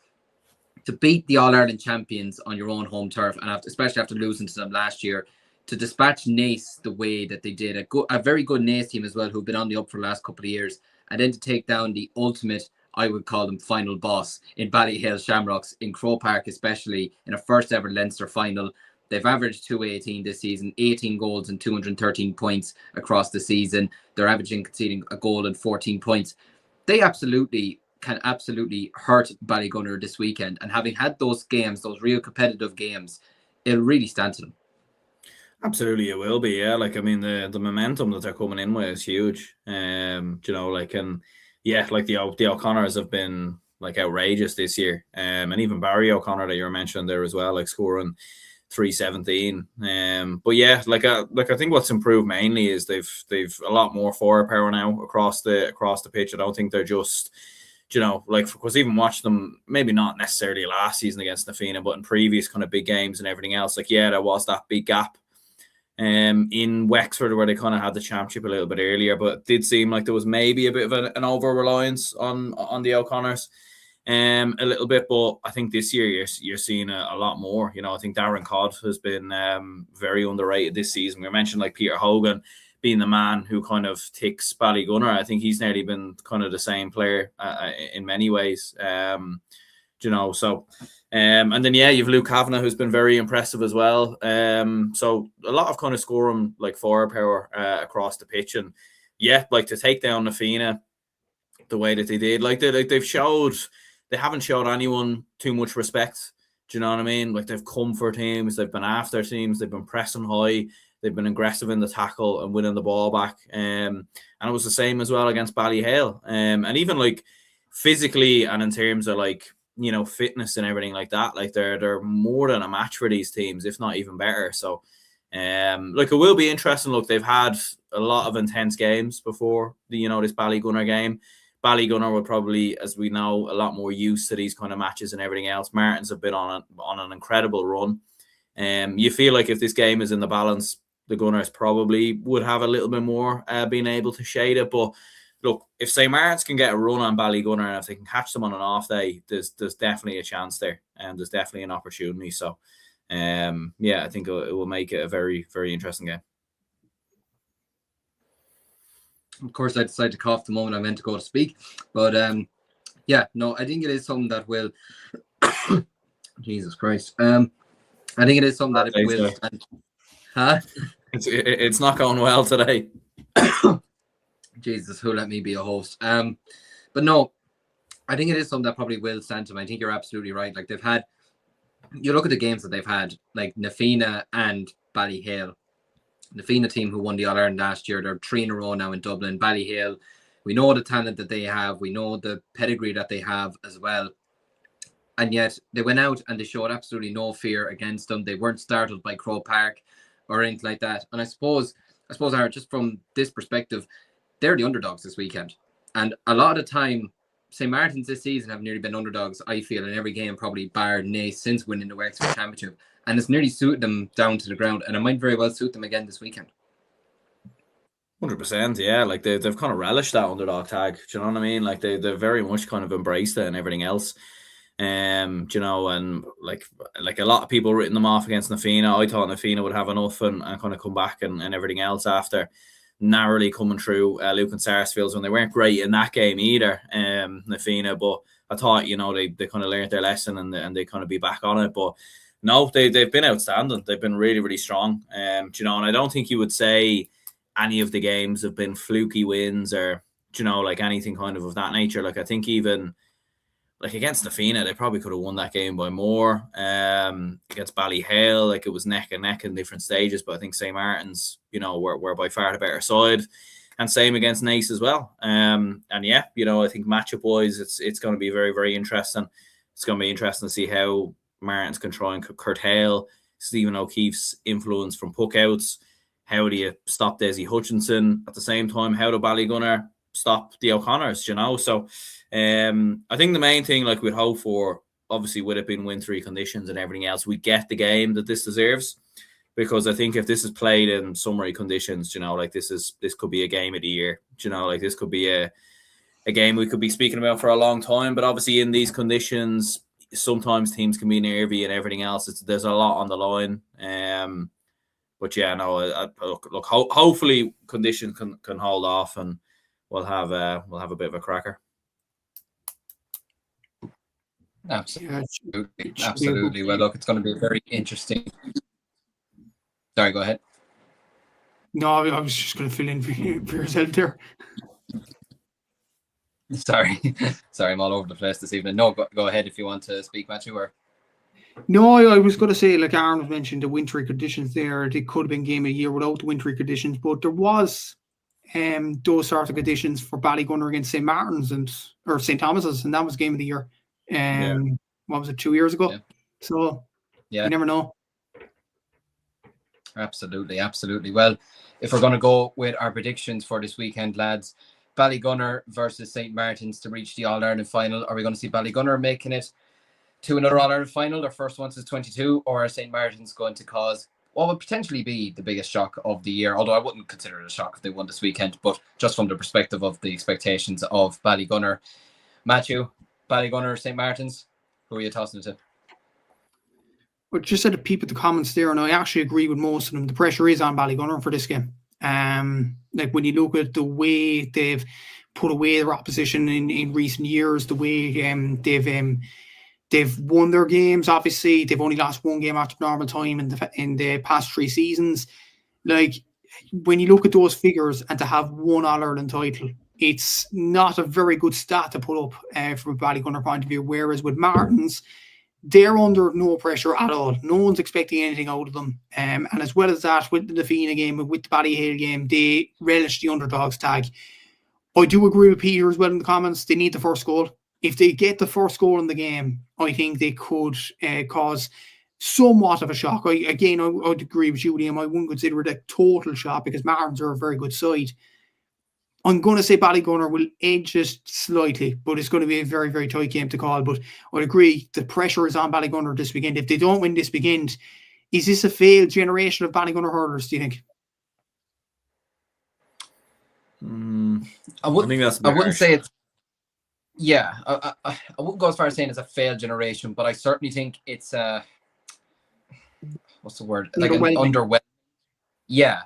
to beat the All-Ireland champions on your own home turf, and especially after losing to them last year, to dispatch Naas the way that they did, a very good Naas team as well, who've been on the up for the last couple of years, and then to take down the ultimate, I would call them, final boss in Ballyhale Shamrocks, in Croke Park especially, in a first ever Leinster final. They've averaged 218 this season, 18 goals and 213 points across the season. They're averaging conceding a goal and 14 points. They can absolutely hurt Ballygunner this weekend. And having had those games, those real competitive games, it'll really stand to them. Absolutely, it will be. Yeah, like I mean, the momentum that they're coming in with is huge. You know, like, and yeah, like the O'Connors have been like outrageous this year. And even Barry O'Connor that you were mentioning there as well, like scoring 317. But yeah, like I think what's improved mainly is they've a lot more forward power now across the pitch. I don't think they're just, you know, like, because even watch them, maybe not necessarily last season against Na Fianna, but in previous kind of big games and everything else, like, yeah, there was that big gap in Wexford where they kind of had the championship a little bit earlier, but it did seem like there was maybe a bit of an over reliance on the O'Connors a little bit. But I think this year you're seeing a lot more. You know, I think Darren Codd has been very underrated this season. We mentioned like Peter Hogan being the man who kind of ticks Ballygunner. I think he's nearly been kind of the same player in many ways. You know, so and then yeah, you've Luke Kavanagh, who's been very impressive as well. So a lot of kind of scoring like forward power across the pitch, and yeah, like to take down Na Fianna the way that they did, they've showed they haven't showed anyone too much respect. Do you know what I mean? Like they've come for teams, they've been after teams, they've been pressing high, they've been aggressive in the tackle and winning the ball back. And it was the same as well against Ballyhale. And even like physically and in terms of like, you know, fitness and everything like that, like they're more than a match for these teams, if not even better. So like it will be interesting. Look, they've had a lot of intense games before this Ballygunner game. Ballygunner will probably, as we know, a lot more used to these kind of matches and everything else. Martins have been on an incredible run. You feel like if this game is in the balance, the Gunners probably would have a little bit more being able to shade it. But look, if St. Martin's can get a run on Ballygunner and if they can catch them on an off day, there's definitely a chance there, and there's definitely an opportunity. So, yeah, I think it will make it a very, very interesting game. Of course, I decided to cough the moment I meant to go to speak, but yeah, no, I think it is something that will. Jesus Christ, I think it is something that it will. Huh? It's not going well today. Jesus, who let me be a host? But no, I think it is something that probably will stand to them. I think you're absolutely right. Like they've had, you look at the games that they've had, like Na Fianna and Ballyhale. The Fianna team who won the All-Ireland last year, they're 3 in a row now in Dublin. Ballyhale, we know the talent that they have. We know the pedigree that they have as well. And yet they went out and they showed absolutely no fear against them. They weren't startled by Croke Park or anything like that. And I suppose, Aaron, just from this perspective, they're the underdogs this weekend. And a lot of the time, St. Martin's this season have nearly been underdogs, I feel, in every game, probably bar Naas since winning the Wexford Championship. And it's nearly suited them down to the ground. And it might very well suit them again this weekend. 100%, yeah. Like they've kind of relished that underdog tag. Do you know what I mean? Like they've very much kind of embraced it and everything else. And like a lot of people written them off against Na Fianna. I thought Na Fianna would have enough and kind of come back and everything else after narrowly coming through Luke and Sarsfields when they weren't great in that game either, Na Fianna. But I thought, they kind of learned their lesson and they kind of be back on it. But no, they've been outstanding. They've been really, really strong. And I don't think you would say any of the games have been fluky wins or, like anything kind of that nature. Like I think even like against Na Fianna, they probably could have won that game by more. Against Ballyhale, like it was neck and neck in different stages. But I think St. Martin's, were by far the better side. And same against Naas as well. And yeah, I think matchup wise, it's going to be very, very interesting. It's going to be interesting to see how Martins can try and curtail Stephen O'Keefe's influence from puckouts. How do you stop Desi Hutchinson? At the same time, how do Ballygunner stop the O'Connors, So I think the main thing, like we'd hope for, obviously with it being win-3 conditions and everything else, we get the game that this deserves. Because I think if this is played in summary conditions, like this could be a game of the year. Like this could be a game we could be speaking about for a long time. But obviously in these conditions, sometimes teams can be nervy and everything else. There's a lot on the line. But yeah, no. Look. Hopefully, conditions can hold off, and we'll have a bit of a cracker. Absolutely. Well, look, it's going to be very interesting. Sorry, go ahead. No, I was just going to fill in for yourself there. Sorry, I'm all over the place this evening. No, go ahead if you want to speak, Matthew. Or no, I was going to say, like Aaron mentioned, the wintry conditions there. It could have been game of the year without the wintry conditions, but there was those sort of conditions for Ballygunner against St. Martin's or St. Thomas's, and that was game of the year. What was it, 2 years ago? Yeah. So you never know. Absolutely. Well, if we're going to go with our predictions for this weekend, lads, Ballygunner versus St. Martin's to reach the All-Ireland final. Are we going to see Ballygunner making it to another All-Ireland final, their first one since 22, or are St. Martin's going to cause what would potentially be the biggest shock of the year? Although I wouldn't consider it a shock if they won this weekend, but just from the perspective of the expectations of Ballygunner. Matthew, Ballygunner, St. Martin's, who are you tossing it to? But just said to peep at the comments there, and I actually agree with most of them. The pressure is on Ballygunner for this game. Like when you look at the way they've put away their opposition in recent years, the way they've won their games. Obviously, they've only lost one game after normal time in the past 3 seasons. Like when you look at those figures and to have one All-Ireland title, it's not a very good stat to put up from a Ballygunner point of view. Whereas with Martins, they're under no pressure at all. No one's expecting anything out of them. And as well as that, with the Defina game and with the Ballyhale game, they relish the underdogs tag. I do agree with Peter as well in the comments. They need the first goal. If they get the first goal in the game, I think they could cause somewhat of a shock. I'd agree with you, Liam. I wouldn't consider it a total shock because Martins are a very good side. I'm going to say Ballygunner will edge it slightly, but it's going to be a very, very tight game to call. But I'd agree, the pressure is on Ballygunner this weekend. If they don't win this weekend, is this a failed generation of Ballygunner hurlers, do you think? I wouldn't say it's... Yeah, I wouldn't go as far as saying it's a failed generation, but I certainly think it's what's the word? Like an underwhelming. Yeah.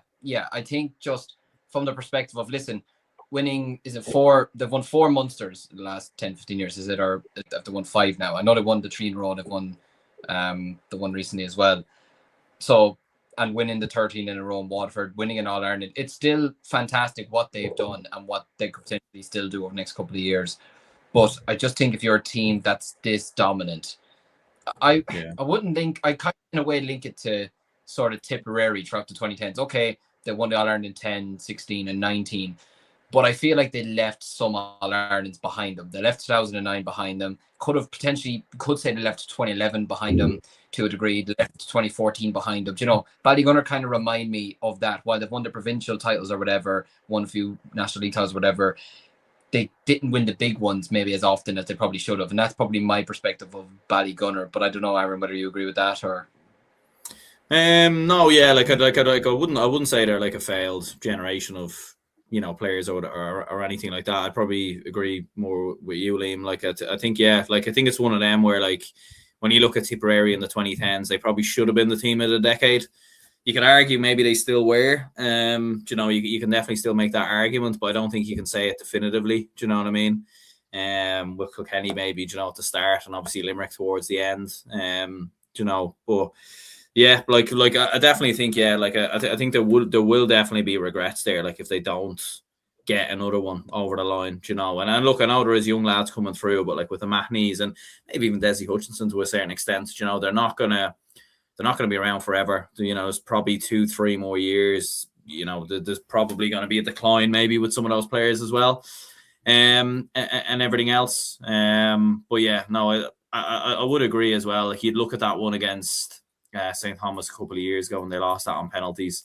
I think just from the perspective of, listen, winning, is it 4? They've won 4 Munsters in the last 10, 15 years. Is it, or have they won 5 now? I know they won the 3 in a row. They've won the one recently as well. So, and winning the 13 in a row in Waterford, winning an All-Ireland, it's still fantastic what they've done and what they could potentially still do over the next couple of years. But I just think if you're a team that's this dominant, I wouldn't think, I kind of in a way link it to sort of Tipperary throughout the 2010s. Okay, they won the All-Ireland in 10, 16 and 19. But I feel like they left some All-Irelands behind them. They left 2009 behind them. Could say they left 2011 behind them to a degree. They left 2014 behind them. You know, Ballygunner kind of remind me of that. While they've won the provincial titles or whatever, won a few National League titles or whatever, they didn't win the big ones maybe as often as they probably should have. And that's probably my perspective of Ballygunner. But I don't know, Aaron, whether you agree with that or... No, yeah, I wouldn't say they're like a failed generation of, you know, players or anything like that. I'd probably agree more with you, Liam. Like I think it's one of them where, like, when you look at Tipperary in the 2010s, they probably should have been the team of the decade. You can argue maybe they still were. You know, you can definitely still make that argument, but I don't think you can say it definitively. Do you know what I mean? With Kilkenny maybe, you know, at the start, and obviously Limerick towards the end. You know, but yeah, like I definitely think, yeah, like I think there will definitely be regrets there, like if they don't get another one over the line, you know. And look, I know there is young lads coming through, but like with the Mahneys and maybe even Desi Hutchinson to a certain extent, you know, they're not gonna be around forever. You know, it's probably 2-3 more years. You know, there's probably going to be a decline maybe with some of those players as well, and everything else. But yeah, no, I would agree as well. Like you'd look at that one against St. Thomas a couple of years ago when they lost that on penalties.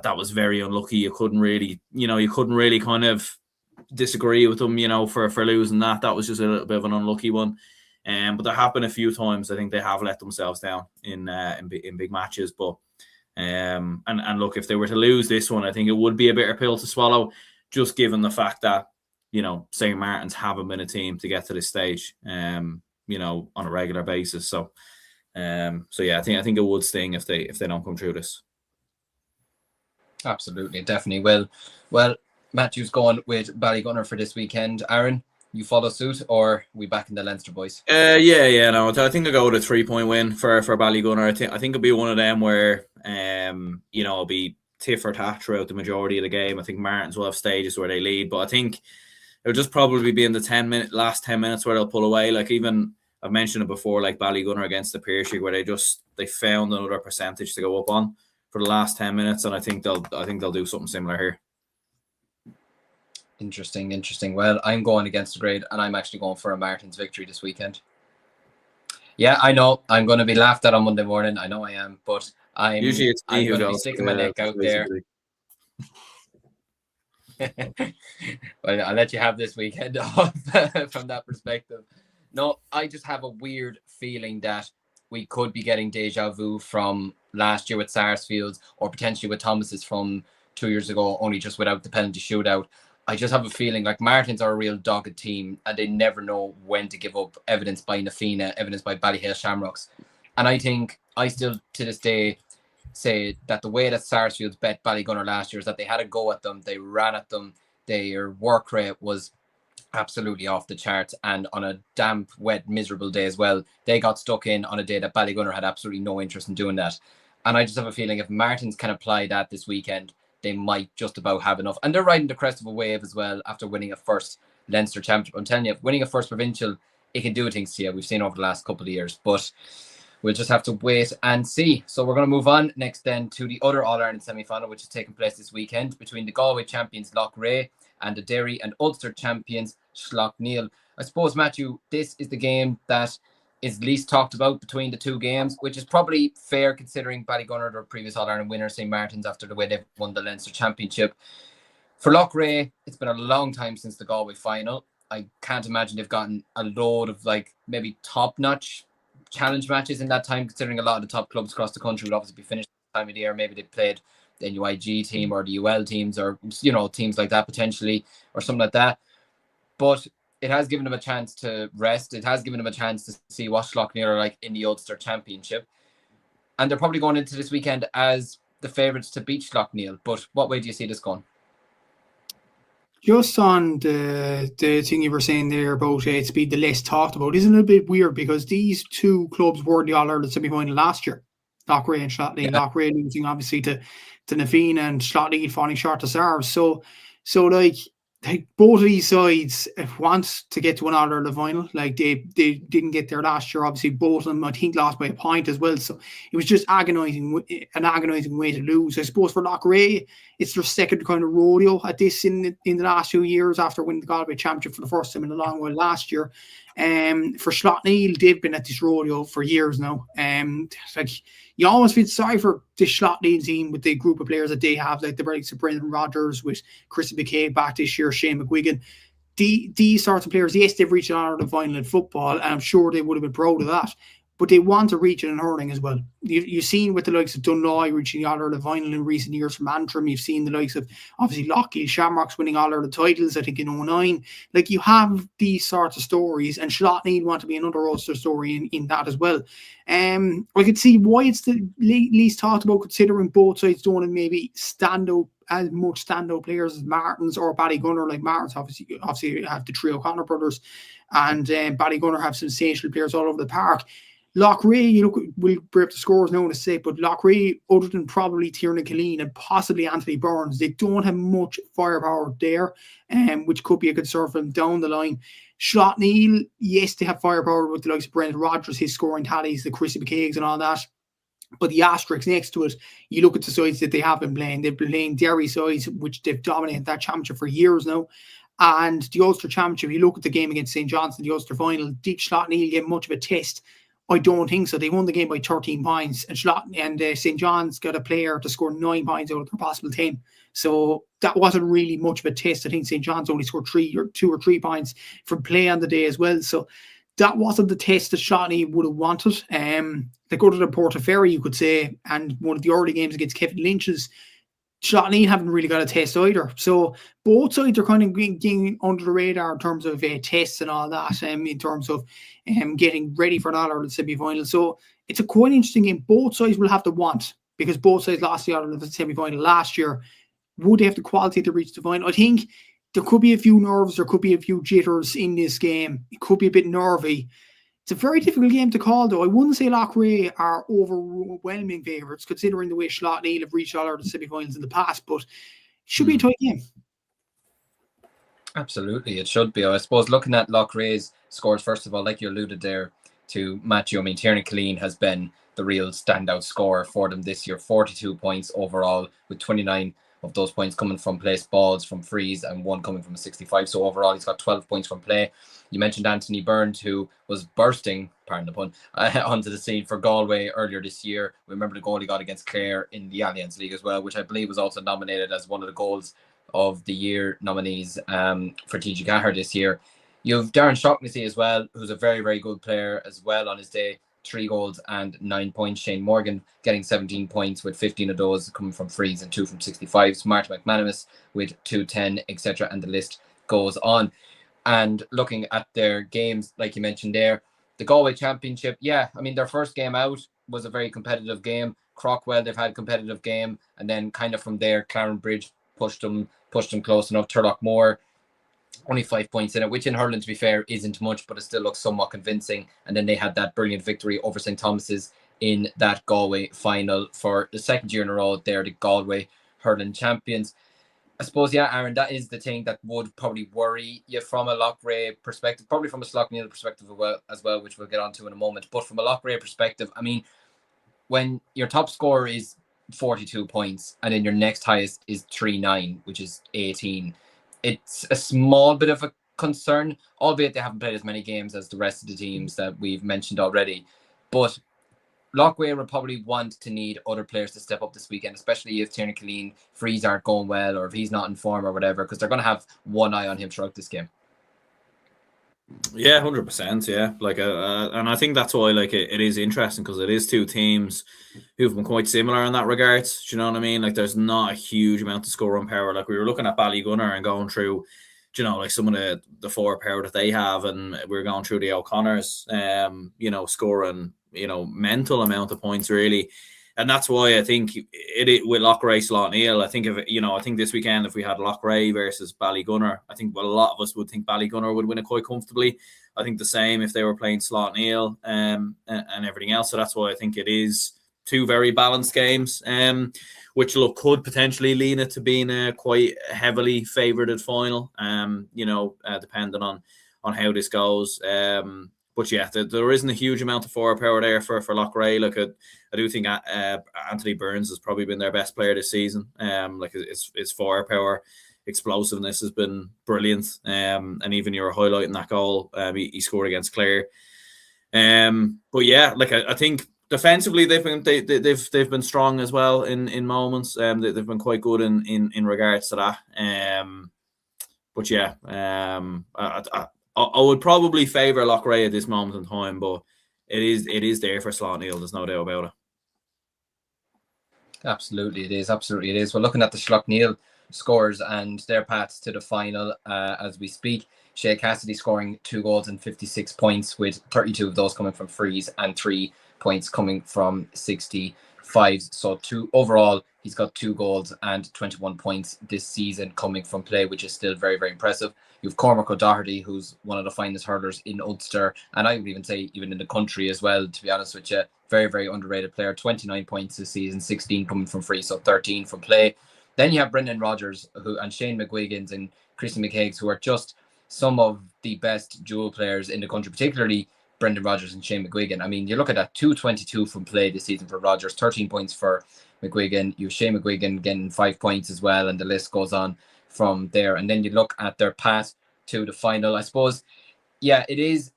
That was very unlucky. You couldn't really kind of disagree with them, you know, for losing that. That was just a little bit of an unlucky one. But there have been a few times I think they have let themselves down in big matches. But and look, if they were to lose this one, I think it would be a bitter pill to swallow, just given the fact that, you know, St. Martin's haven't been a team to get to this stage. on a regular basis. So yeah, I think it would sting if they don't come through this. Absolutely, definitely. Well, Matthew's going with Ballygunner for this weekend. Aaron, you follow suit, or are we back in the Leinster boys? No, I think I'll go with a 3-point win for Ballygunner. I think it'll be one of them where it'll be tit for tat throughout the majority of the game. I think Martins will have stages where they lead, but I think it'll just probably be in the last 10 minutes where they'll pull away. Like, even I've mentioned it before, like Ballygunner against the Piercy, where they found another percentage to go up on for the last 10 minutes, and I think they'll do something similar here. Interesting. Well, I'm going against the grade, and I'm actually going for a Martins victory this weekend. Yeah, I know I'm going to be laughed at on Monday morning. I know I am, but I'm usually it's me I'm going to be sticking my neck out there. Well, I'll let you have this weekend off from that perspective. No, I just have a weird feeling that we could be getting deja vu from last year with Sarsfields, or potentially with Thomas's from 2 years ago, only just without the penalty shootout. I just have a feeling like Martins are a real dogged team, and they never know when to give up, evidenced by Nafina, evidenced by Ballyhale Shamrocks. And I think I still, to this day, say that the way that Sarsfields bet Ballygunner last year is that they had a go at them, they ran at them, their work rate was absolutely off the charts, and on a damp, wet, miserable day as well, they got stuck in on a day that Ballygunner had absolutely no interest in doing that. And I just have a feeling if Martins can apply that this weekend, they might just about have enough. And they're riding the crest of a wave as well after winning a first Leinster championship. I'm telling you, winning a first provincial, it can do things to you. We've seen over the last couple of years, but we'll just have to wait and see. So we're going to move on next then to the other All-Ireland semi-final, which is taking place this weekend between the Galway champions Loughrea and the Derry and Ulster champions Slaughtneil. I suppose, Matthew, this is the game that is least talked about between the two games, which is probably fair considering Ballygunner, their previous All-Ireland winner, St. Martin's, after the way they've won the Leinster Championship. For Loughrea, it's been a long time since the Galway final. I can't imagine they've gotten a load of maybe top-notch challenge matches in that time, considering a lot of the top clubs across the country would obviously be finished at the time of the year. Maybe they played the NUIG team or the UL teams, or teams like that potentially, or something like that. But it has given them a chance to rest. It has given them a chance to see what Slaughtneil are like in the Ulster Championship. And they're probably going into this weekend as the favourites to beat Slaughtneil. But what way do you see this going? Just on the thing you were saying there about it's been the less talked about, isn't it a bit weird? Because these two clubs were in the All-Ireland semi-final last year, Loughrea and Slaughtneil. Yeah. Loughrea losing obviously to Nafina, and Slaughtneil falling short to Sarves. So both of these sides want to get to an All-Ireland final. They didn't get there last year. Obviously, both of them, I think, lost by a point as well. So it was just an agonising way to lose. I suppose for Loughrea, it's their second kind of rodeo at this in the last 2 years after winning the Galway Championship for the first time in a long while last year. For Slaughtneil, they've been at this rodeo for years now. You almost feel sorry for the Slaughtneil team with the group of players that they have, like the likes of Brendan Rodgers, with Chris McKay back this year, Shane McGuigan. These sorts of players, yes, they've reached an All-Ireland final in football, and I'm sure they would have been proud of that. But they want to reach it in hurling as well. You've seen with the likes of Dunloy reaching the All-Ireland final in recent years from Antrim. You've seen the likes of, obviously, Lockheed Shamrocks winning All-Ireland titles, I think, in 2009. You have these sorts of stories, and Slaughtneil want to be another Ulster story in that as well. I could see why it's the least talked about, considering both sides don't have maybe as much standout players as Martins or Ballygunner. Like Martins obviously have the trio O'Connor brothers, and Ballygunner have sensational players all over the park. Loughrea, we'll break the scores now in a sec, but Loughrea, other than probably Tiernan Cúilín and possibly Anthony Burns, they don't have much firepower there, which could be a concern for them down the line. Slaughtneil, yes, they have firepower with the likes of Brendan Rodgers, his scoring tallies, the Chrissy McKaigs and all that. But the asterisk next to it, you look at the sides that they have been playing. They've been playing Derry sides, which they've dominated that championship for years now. And the Ulster Championship, you look at the game against St. John's in the Ulster final, did Slaughtneil get much of a test? I don't think so. They won the game by 13 points, and St. John's got a player to score 9 points out of their possible 10. So that wasn't really much of a test. I think St. John's only scored 2 or 3 points from play on the day as well. So that wasn't the test that Slaughtneil would have wanted. They go to the Portaferry, you could say, and one of the early games against Kevin Lynch's, Slaughtneil haven't really got a test either. So both sides are kind of getting under the radar in terms of tests and all that, in terms of getting ready for that Ireland semi-final. So it's a quite interesting game. Both sides will have to want, because both sides lost the Ireland semi-final last year. Would they have the quality to reach the final? I think there could be a few nerves, there could be a few jitters in this game. It could be a bit nervy. It's a very difficult game to call, though. I wouldn't say Loughrea are overwhelming favourites, considering the way Slaughtneil have reached all of the semi-finals in the past, but it should be a tight game. Absolutely, it should be. I suppose looking at Loughrea's scores, first of all, like you alluded there to, Matthew, I mean, Tiernan Cúilín has been the real standout scorer for them this year. 42 points overall, with 29 of those points coming from placed balls, from frees, and 1 coming from a 65. So overall, he's got 12 points from play. You mentioned Anthony Burns, who was bursting, pardon the pun, onto the scene for Galway earlier this year. Remember the goal he got against Clare in the Alliance League as well, which I believe was also nominated as one of the goals of the year nominees for TG Gahar this year. You have Darren Shaughnessy as well, who's a very, very good player as well on his day. 3 goals and 9 points. Shane Morgan getting 17 points, with 15 of those coming from frees and 2 from 65s. Martin McManus with 210, etc. And the list goes on. And looking at their games, like you mentioned there, the Galway Championship, yeah, I mean, their first game out was a very competitive game. Crockwell, they've had a competitive game. And then kind of from there, Clarenbridge pushed them close enough. Turlockmore, only 5 points in it, which in hurling, to be fair, isn't much, but it still looks somewhat convincing. And then they had that brilliant victory over St. Thomas's in that Galway final for the second year in a row. They're the Galway hurling champions. I suppose, yeah, Aaron, that is the thing that would probably worry you from a Loughrea perspective, probably from a Slaughtneil perspective as well, which we'll get onto in a moment. But from a Loughrea perspective, I mean, when your top scorer is 42 points and then your next highest is 3-9, which is 18, it's a small bit of a concern, albeit they haven't played as many games as the rest of the teams that we've mentioned already. But Loughrea will probably want to need other players to step up this weekend, especially if Tiernan Cúilín frees aren't going well, or if he's not in form or whatever, because they're going to have one eye on him throughout this game. Yeah, 100%. Yeah, and I think that's why it is interesting, because it is two teams who've been quite similar in that regard. Do you know what I mean? Like, there's not a huge amount of score-run power. Like, we were looking at Ballygunner and going through, like some of the forward power that they have, and we were going through the O'Connors, scoring, mental amount of points really. And that's why I think it with Loughrea Slaughtneil, I think I think this weekend, if we had Loughrea versus Ballygunner, I think a lot of us would think Ballygunner would win it quite comfortably. I think the same if they were playing Slaughtneil and everything else. So that's why I think it is two very balanced games, which could potentially lean it to being a quite heavily favoured final, depending on how this goes. But yeah, there isn't a huge amount of forward power there for Loughrea. Like, I do think Anthony Burns has probably been their best player this season. His forward power, explosiveness has been brilliant. And even you were highlighting that goal he scored against Clare. But yeah, I think defensively they've been strong as well in moments. They've been quite good in regards to that. But yeah, I would probably favour Loughrea at this moment in time, but it is there for Slaughtneil. There's no doubt about it. Absolutely, it is. Absolutely, it is. We're looking at the Slaughtneil scores and their paths to the final as we speak. Shea Cassidy scoring 2 goals and 56 points, with 32 of those coming from frees and 3 points coming from 65s. So overall, he's got 2 goals and 21 points this season coming from play, which is still very, very impressive. You have Cormac O'Doherty, who's one of the finest hurlers in Ulster, and I would even say even in the country as well, to be honest with you. Very, very underrated player. 29 points this season, 16 coming from free, so 13 from play. Then you have Brendan Rodgers and Shane McGuiggins and Christy McHiggs, who are just some of the best dual players in the country, particularly Brendan Rodgers and Shane McGuigan. I mean, you look at that, 222 from play this season for Rodgers, 13 points for McGuigan. You have Shane McGuigan getting 5 points as well, and the list goes on from there. And then you look at their path to the final. I suppose, yeah, it is.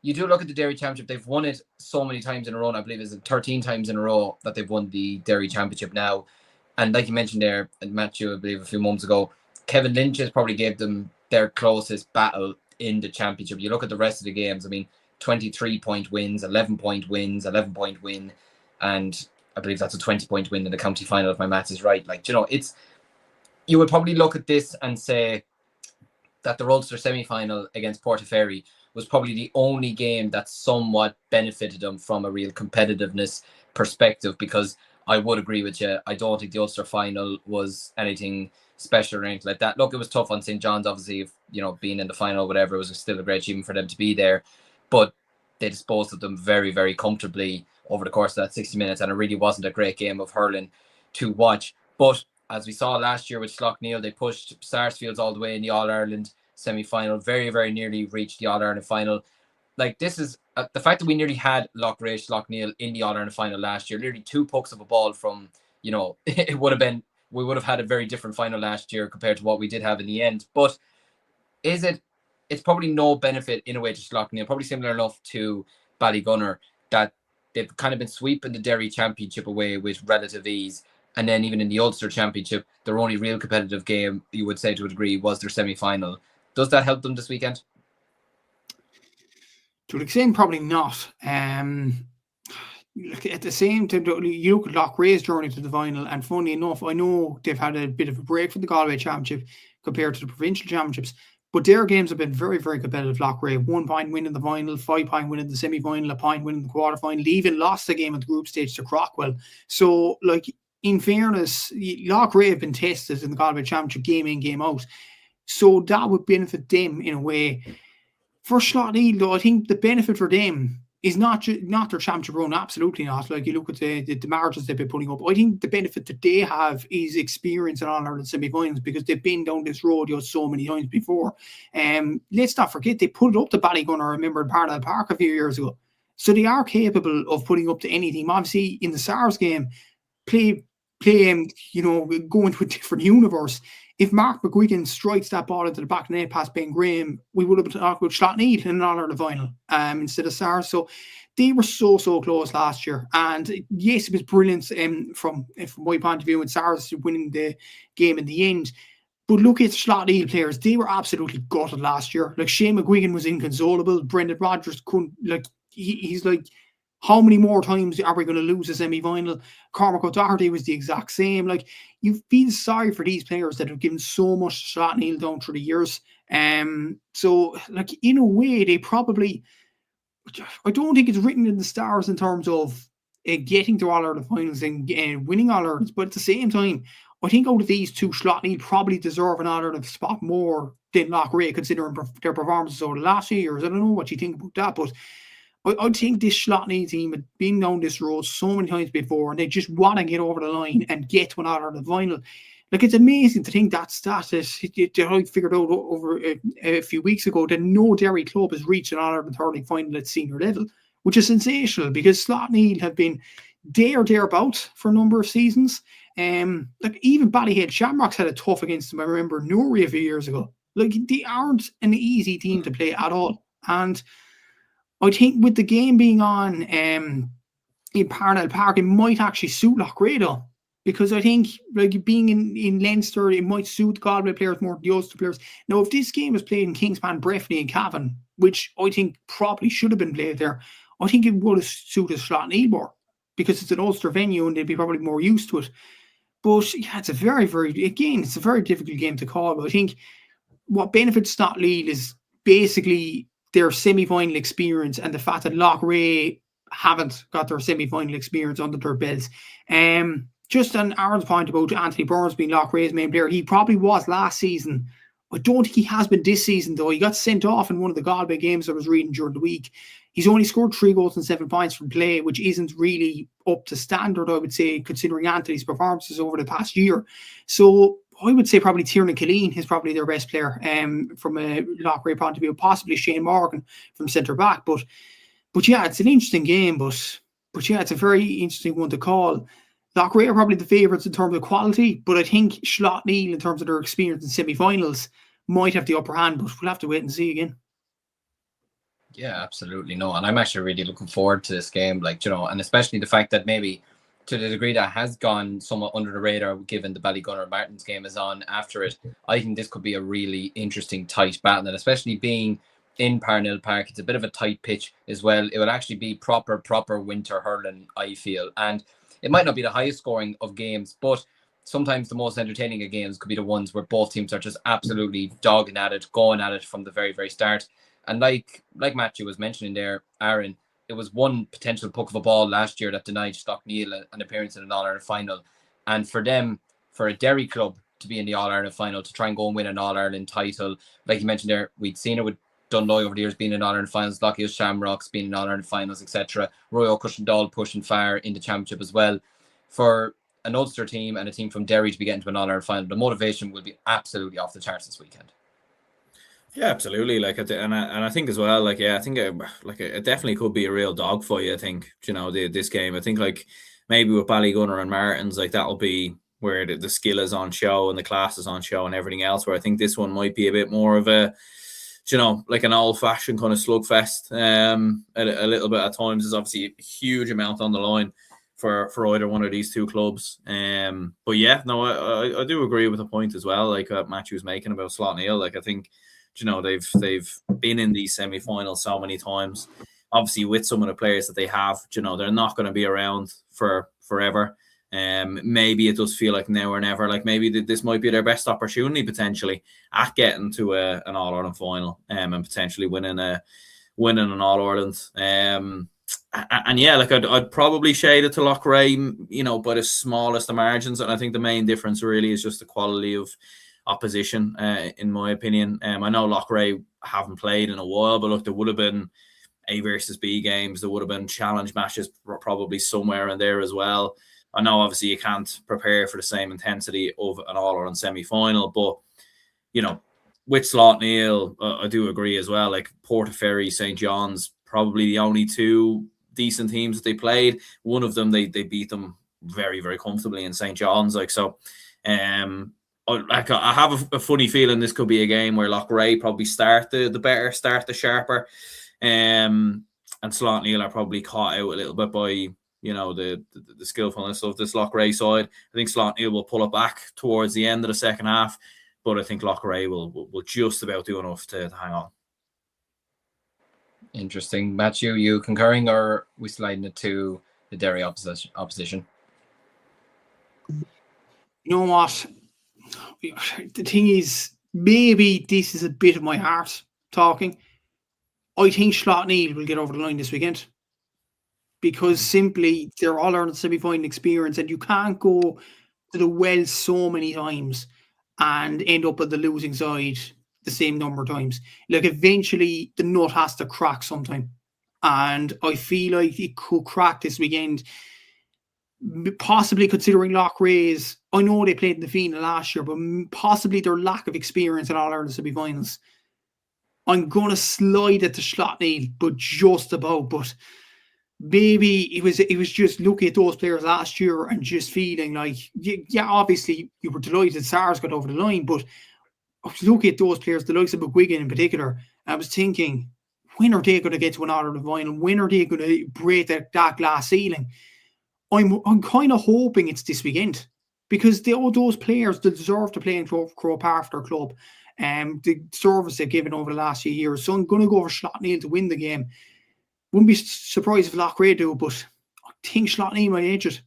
You do look at the Derry Championship. They've won it so many times in a row. I believe it's 13 times in a row that they've won the Derry Championship now. And like you mentioned there, Matthew, I believe a few moments ago, Kevin Lynch has probably gave them their closest battle in the championship. You look at the rest of the games, I mean, 23-point wins, 11-point wins, 11-point win, and I believe that's a 20-point win in the county final, if my maths is right. Like, you would probably look at this and say that the Ulster semi-final against Portaferry was probably the only game that somewhat benefited them from a real competitiveness perspective, because I would agree with you. I don't think the Ulster final was anything special or anything like that. Look, it was tough on St. John's, obviously, if, being in the final, whatever, it was still a great achievement for them to be there. But they disposed of them very, very comfortably over the course of that 60 minutes, and it really wasn't a great game of hurling to watch. But as we saw last year with Slaughtneil, they pushed Sarsfields all the way in the All-Ireland semi-final, very, very nearly reached the All-Ireland final. Like, this is the fact that we nearly had Loughrea, Slaughtneil in the All-Ireland final last year, nearly 2 pucks of a ball from, we would have had a very different final last year compared to what we did have in the end. But it's probably no benefit in a way to Slaughtneil, probably similar enough to Ballygunner, that they've kind of been sweeping the Derry Championship away with relative ease. And then even in the Ulster Championship, their only real competitive game, you would say to a degree, was their semi-final. Does that help them this weekend? To an extent, probably not. At the same time, you look at Loughrea's journey to the final, and funny enough, I know they've had a bit of a break from the Galway Championship compared to the provincial championships, but their games have been very, very competitive. Loughrea, 1 point win in the final, 5 point win in the semi-final, a point win in the quarter-final, even lost the game at the group stage to Crockwell. So, in fairness, Loughrea have been tested in the Galway Championship game in, game out. So that would benefit them in a way. For Slaughtneil, though, I think the benefit for them is not their championship run, absolutely not. Like, you look at the margins they've been putting up. I think the benefit that they have is experience in All-Ireland semi-finals, because they've been down this road so many times before. Let's not forget, they put it up to Ballygunner, I remember, in Parnell Park a few years ago. So they are capable of putting up to any team. Obviously, in the SARS game, play go into a different universe. If Mark McGuigan strikes that ball into the back of the net past Ben Graham, we would have been talking about Slaughtneil in an All-Ireland final instead of SARS. So they were so close last year. And yes, it was brilliant from my point of view, and SARS winning the game in the end. But look at Slaughtneil players, they were absolutely gutted last year. Like, Shane McGuigan was inconsolable. Brendan Rodgers couldn't, he's like, how many more times are we going to lose a semi-final? Cormac O'Doherty was the exact same. Like, you feel sorry for these players that have given so much to Slaughtneil down through the years. So, in a way, they probably... I don't think it's written in the stars in terms of getting to All-Ireland finals and winning All-Irelands, but at the same time, I think out of these two, Slaughtneil probably deserve an All-Ireland spot more than Loughrea, considering their performances over the last few years. I don't know what you think about that, but I think this Slaughtneil team had been down this road so many times before, and they just want to get over the line and get to an All-Ireland final. Like, it's amazing to think that stat that I figured out over a few weeks ago, that no Derry club has reached an All-Ireland hurling final at senior level, which is sensational, because Slaughtneil have been thereabouts for a number of seasons. Even Ballyhead Shamrocks had a tough against them. I remember Loughrea a few years ago. Like, they aren't an easy team to play at all. And I think with the game being on in Parnell Park, it might actually suit Loughrea though, because I think being in Leinster, it might suit Galway players more than the Ulster players. Now, if this game was played in Kingspan, Breffni and Cavan, which I think probably should have been played there, I think it would have suited Slaughtneil more, because it's an Ulster venue and they'd be probably more used to it. But yeah, it's a very difficult game to call. But I think what benefits Slaughtneil is basically their semi-final experience, and the fact that Loughrea haven't got their semi-final experience under their belts. Just on Aaron's point about Anthony Burns being Loughrea's main player, he probably was last season. I don't think he has been this season, though. He got sent off in one of the Galway games I was reading during the week. He's only scored 3 goals and 7 points from play, which isn't really up to standard, I would say, considering Anthony's performances over the past year. So I would say probably Tiernan Cúilín is probably their best player from a Loughrea point of view, possibly Shane Morgan from centre-back. But yeah, it's an interesting game, but yeah, it's a very interesting one to call. Loughrea are probably the favourites in terms of quality, but I think Slaughtneil, in terms of their experience in semi-finals, might have the upper hand, but we'll have to wait and see again. Yeah, absolutely. No, and I'm actually really looking forward to this game, and especially the fact that maybe to the degree that has gone somewhat under the radar, given the Ballygunner Martins game is on after it, I think this could be a really interesting, tight battle, and especially being in Parnell Park. It's a bit of a tight pitch as well. It will actually be proper winter hurling, I feel. And it might not be the highest scoring of games, but sometimes the most entertaining of games could be the ones where both teams are just absolutely dogging at it, going at it from the very, very start. And like Matthew was mentioning there, Aaron, it was one potential puck of a ball last year that denied Slaughtneil an appearance in an All-Ireland final. And for them, for a Derry club to be in the All-Ireland final, to try and go and win an All-Ireland title, like you mentioned there, we'd seen it with Dundee over the years being in All-Ireland finals, Lockheed Shamrocks being in All-Ireland finals, etc. Royal Cushendall pushing far in the championship as well. For an Ulster team and a team from Derry to be getting to an All-Ireland final, the motivation will be absolutely off the charts this weekend. Yeah, absolutely. Like, and I think as well, like, yeah, I think it definitely could be a real dogfight. I think, you know, this game. I think like maybe with Ballygunner and Martins, like that'll be where the skill is on show and the class is on show and everything else. Where I think this one might be a bit more of a, you know, like an old-fashioned kind of slugfest. A little bit at times. There's obviously a huge amount on the line for either one of these two clubs. But yeah, no, I do agree with the point as well. Like Matthew was making about Slaughtneil. Like I think, you know, they've been in these semi-finals so many times. Obviously, with some of the players that they have, you know, they're not going to be around for forever. Maybe it does feel like now or never. Like maybe this might be their best opportunity potentially at getting to an All-Ireland final and potentially winning an All-Ireland. And yeah, like I'd probably shade it to Loughrea, you know, by the smallest of margins. And I think the main difference really is just the quality of opposition, in my opinion. I know Loughrea haven't played in a while, but look, there would have been A versus B games. There would have been challenge matches probably somewhere in there as well. I know obviously you can't prepare for the same intensity of an All-Ireland semi-final, but, you know, with Slaughtneil, I do agree as well. Like Portaferry, St. John's, probably the only two decent teams that they played. One of them, they beat them very, very comfortably in St. John's. Like, so, I have a funny feeling this could be a game where Loughrea probably start the better, start the sharper, and Slaughtneil are probably caught out a little bit by, you know, the skillfulness of this Loughrea side. I think Slaughtneil will pull it back towards the end of the second half, but I think Loughrea will just about do enough to hang on. Interesting. Matthew, you concurring or we sliding it to the Derry opposition? You know what? The thing is, maybe this is a bit of my heart talking. I think Slaughtneil will get over the line this weekend because simply they're all Ireland semi-final experience, and you can't go to the well so many times and end up at the losing side the same number of times. Like eventually the nut has to crack sometime, and I feel like it could crack this weekend. Possibly considering Loughrea's, I know they played in the final last year, but possibly their lack of experience in All-Ireland semi-finals. I'm going to slide it to Slaughtneil, but just about. But maybe it was just looking at those players last year and just feeling like, yeah, obviously you were delighted SARS got over the line, but I was looking at those players, the likes of McGuigan in particular, and I was thinking, when are they going to get to an All-Ireland final? When are they going to break that glass ceiling? I'm kind of hoping it's this weekend because those players deserve to play in Croke Park for their club. The service they've given over the last few years. So I'm going to go for Slaughtneil to win the game. Wouldn't be surprised if Loughrea do, but I think Slaughtneil might edge it.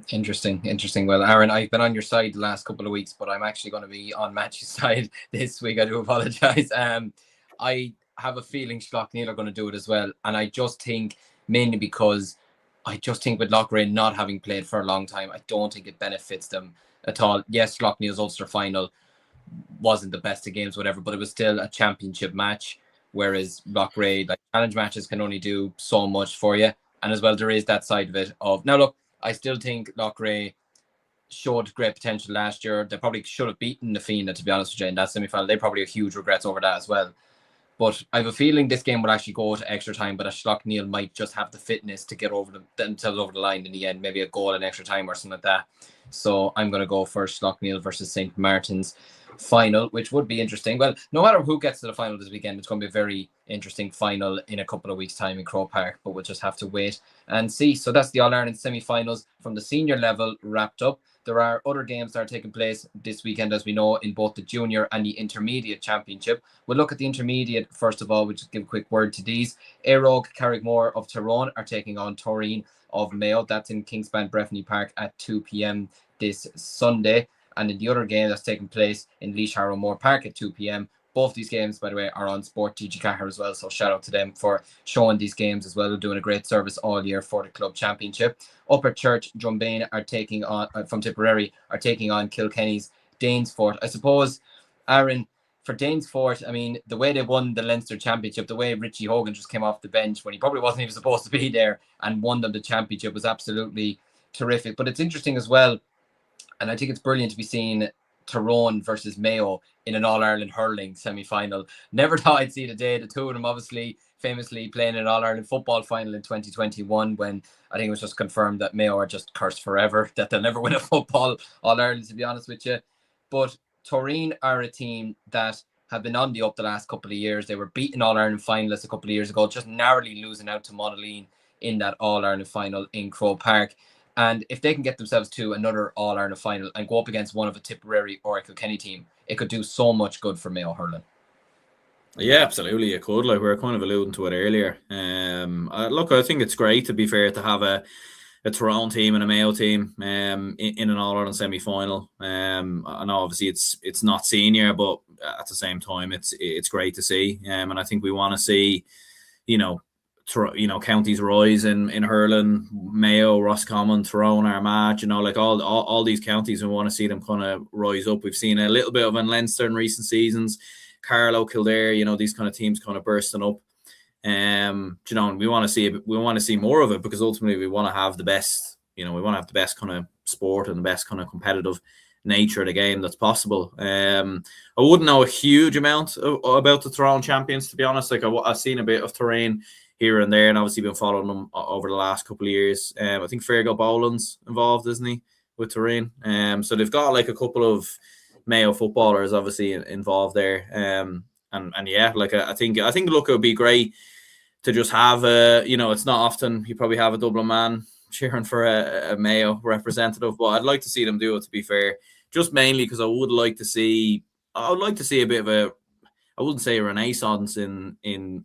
Interesting. Well, Aaron, I've been on your side the last couple of weeks, but I'm actually going to be on Matthew's side this week. I do apologise. I have a feeling Slaughtneil are going to do it as well. And I just think, mainly because I just think with Loughrea not having played for a long time, I don't think it benefits them at all. Yes, Slaughtneil's Ulster final wasn't the best of games, whatever, but it was still a championship match, whereas Loughrea, like challenge matches can only do so much for you. And as well, there is that side of it of, now look, I still think Loughrea showed great potential last year. They probably should have beaten the Fianna, to be honest with you, in that semi-final. They probably have huge regrets over that as well. But I have a feeling this game will actually go to extra time, but Slaughtneil might just have the fitness to get themselves over the line in the end, maybe a goal in extra time or something like that. So I'm going to go for Slaughtneil versus St. Martin's final, which would be interesting. Well, no matter who gets to the final this weekend, it's going to be a very interesting final in a couple of weeks' time in Croke Park, but we'll just have to wait and see. So that's the All-Ireland semi-finals from the senior level wrapped up. There are other games that are taking place this weekend, as we know, in both the junior and the intermediate championship. We'll look at the intermediate first of all. We'll just give a quick word to these. Éireog Carrickmore of Tyrone are taking on Toreen of Mayo. That's in Kingspan Breffni Park at 2 p.m. this Sunday. And in the other game that's taking place in Laois Harrow Park at 2 p.m. Both these games, by the way, are on Sport TG Cahir as well. So shout out to them for showing these games as well. They're doing a great service all year for the club championship. Upper Church Drumbain are taking on, from Tipperary, are taking on Kilkenny's Danesfort. I suppose, Aaron, for Danesfort, I mean, the way they won the Leinster Championship, the way Richie Hogan just came off the bench when he probably wasn't even supposed to be there and won them the championship was absolutely terrific. But it's interesting as well, and I think it's brilliant to be seeing Tyrone versus Mayo in an All-Ireland hurling semi-final. Never thought I'd see the day. The two of them obviously famously playing an All-Ireland football final in 2021 when I think it was just confirmed that Mayo are just cursed forever, that they'll never win a football All-Ireland, to be honest with you. But Toreen are a team that have been on the up the last couple of years. They were beaten All-Ireland finalists a couple of years ago, just narrowly losing out to Monaghan in that All-Ireland final in Croke Park. And if they can get themselves to another All-Ireland final and go up against one of a Tipperary or a Kilkenny team, it could do so much good for Mayo hurling. Yeah, absolutely, it could. Like we were kind of alluding to it earlier. Look, I think it's great, to be fair, to have a Tyrone team and a Mayo team in an All-Ireland semi-final. I know obviously it's not senior, but at the same time, it's great to see. And I think we want to see, counties rise in hurling. Mayo, Roscommon, Tyrone, Armagh, like all these counties, we want to see them kind of rise up. We've seen a little bit of in Leinster in recent seasons, Carlow, Kildare, these kind of teams kind of bursting up. And we want to see more of it, because ultimately we want to have the best, we want to have the best kind of sport and the best kind of competitive nature of the game that's possible. I wouldn't know a huge amount about the Tyrone champions, to be honest. Like I've seen a bit of terrain here and there, and obviously been following them over the last couple of years. I think Fergal Boland's involved, isn't he, with terrain? So they've got like a couple of Mayo footballers obviously involved there. And yeah, like I think look, it would be great to just have it's not often you probably have a Dublin man cheering for a Mayo representative, but I'd like to see them do it, to be fair, just mainly because I would like to see a bit of a, I wouldn't say a renaissance in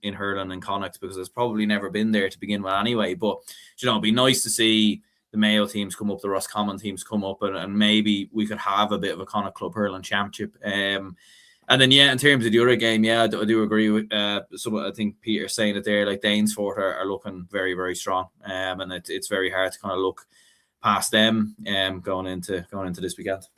hurling and Connacht, because it's probably never been there to begin with anyway. But it'd be nice to see the Mayo teams come up, the Roscommon teams come up, and maybe we could have a bit of a Connacht Club hurling championship. And then in terms of the other game, I do agree with I think Peter saying it there. Like Danesfort are looking very, very strong, and it's very hard to kind of look past them going into this weekend.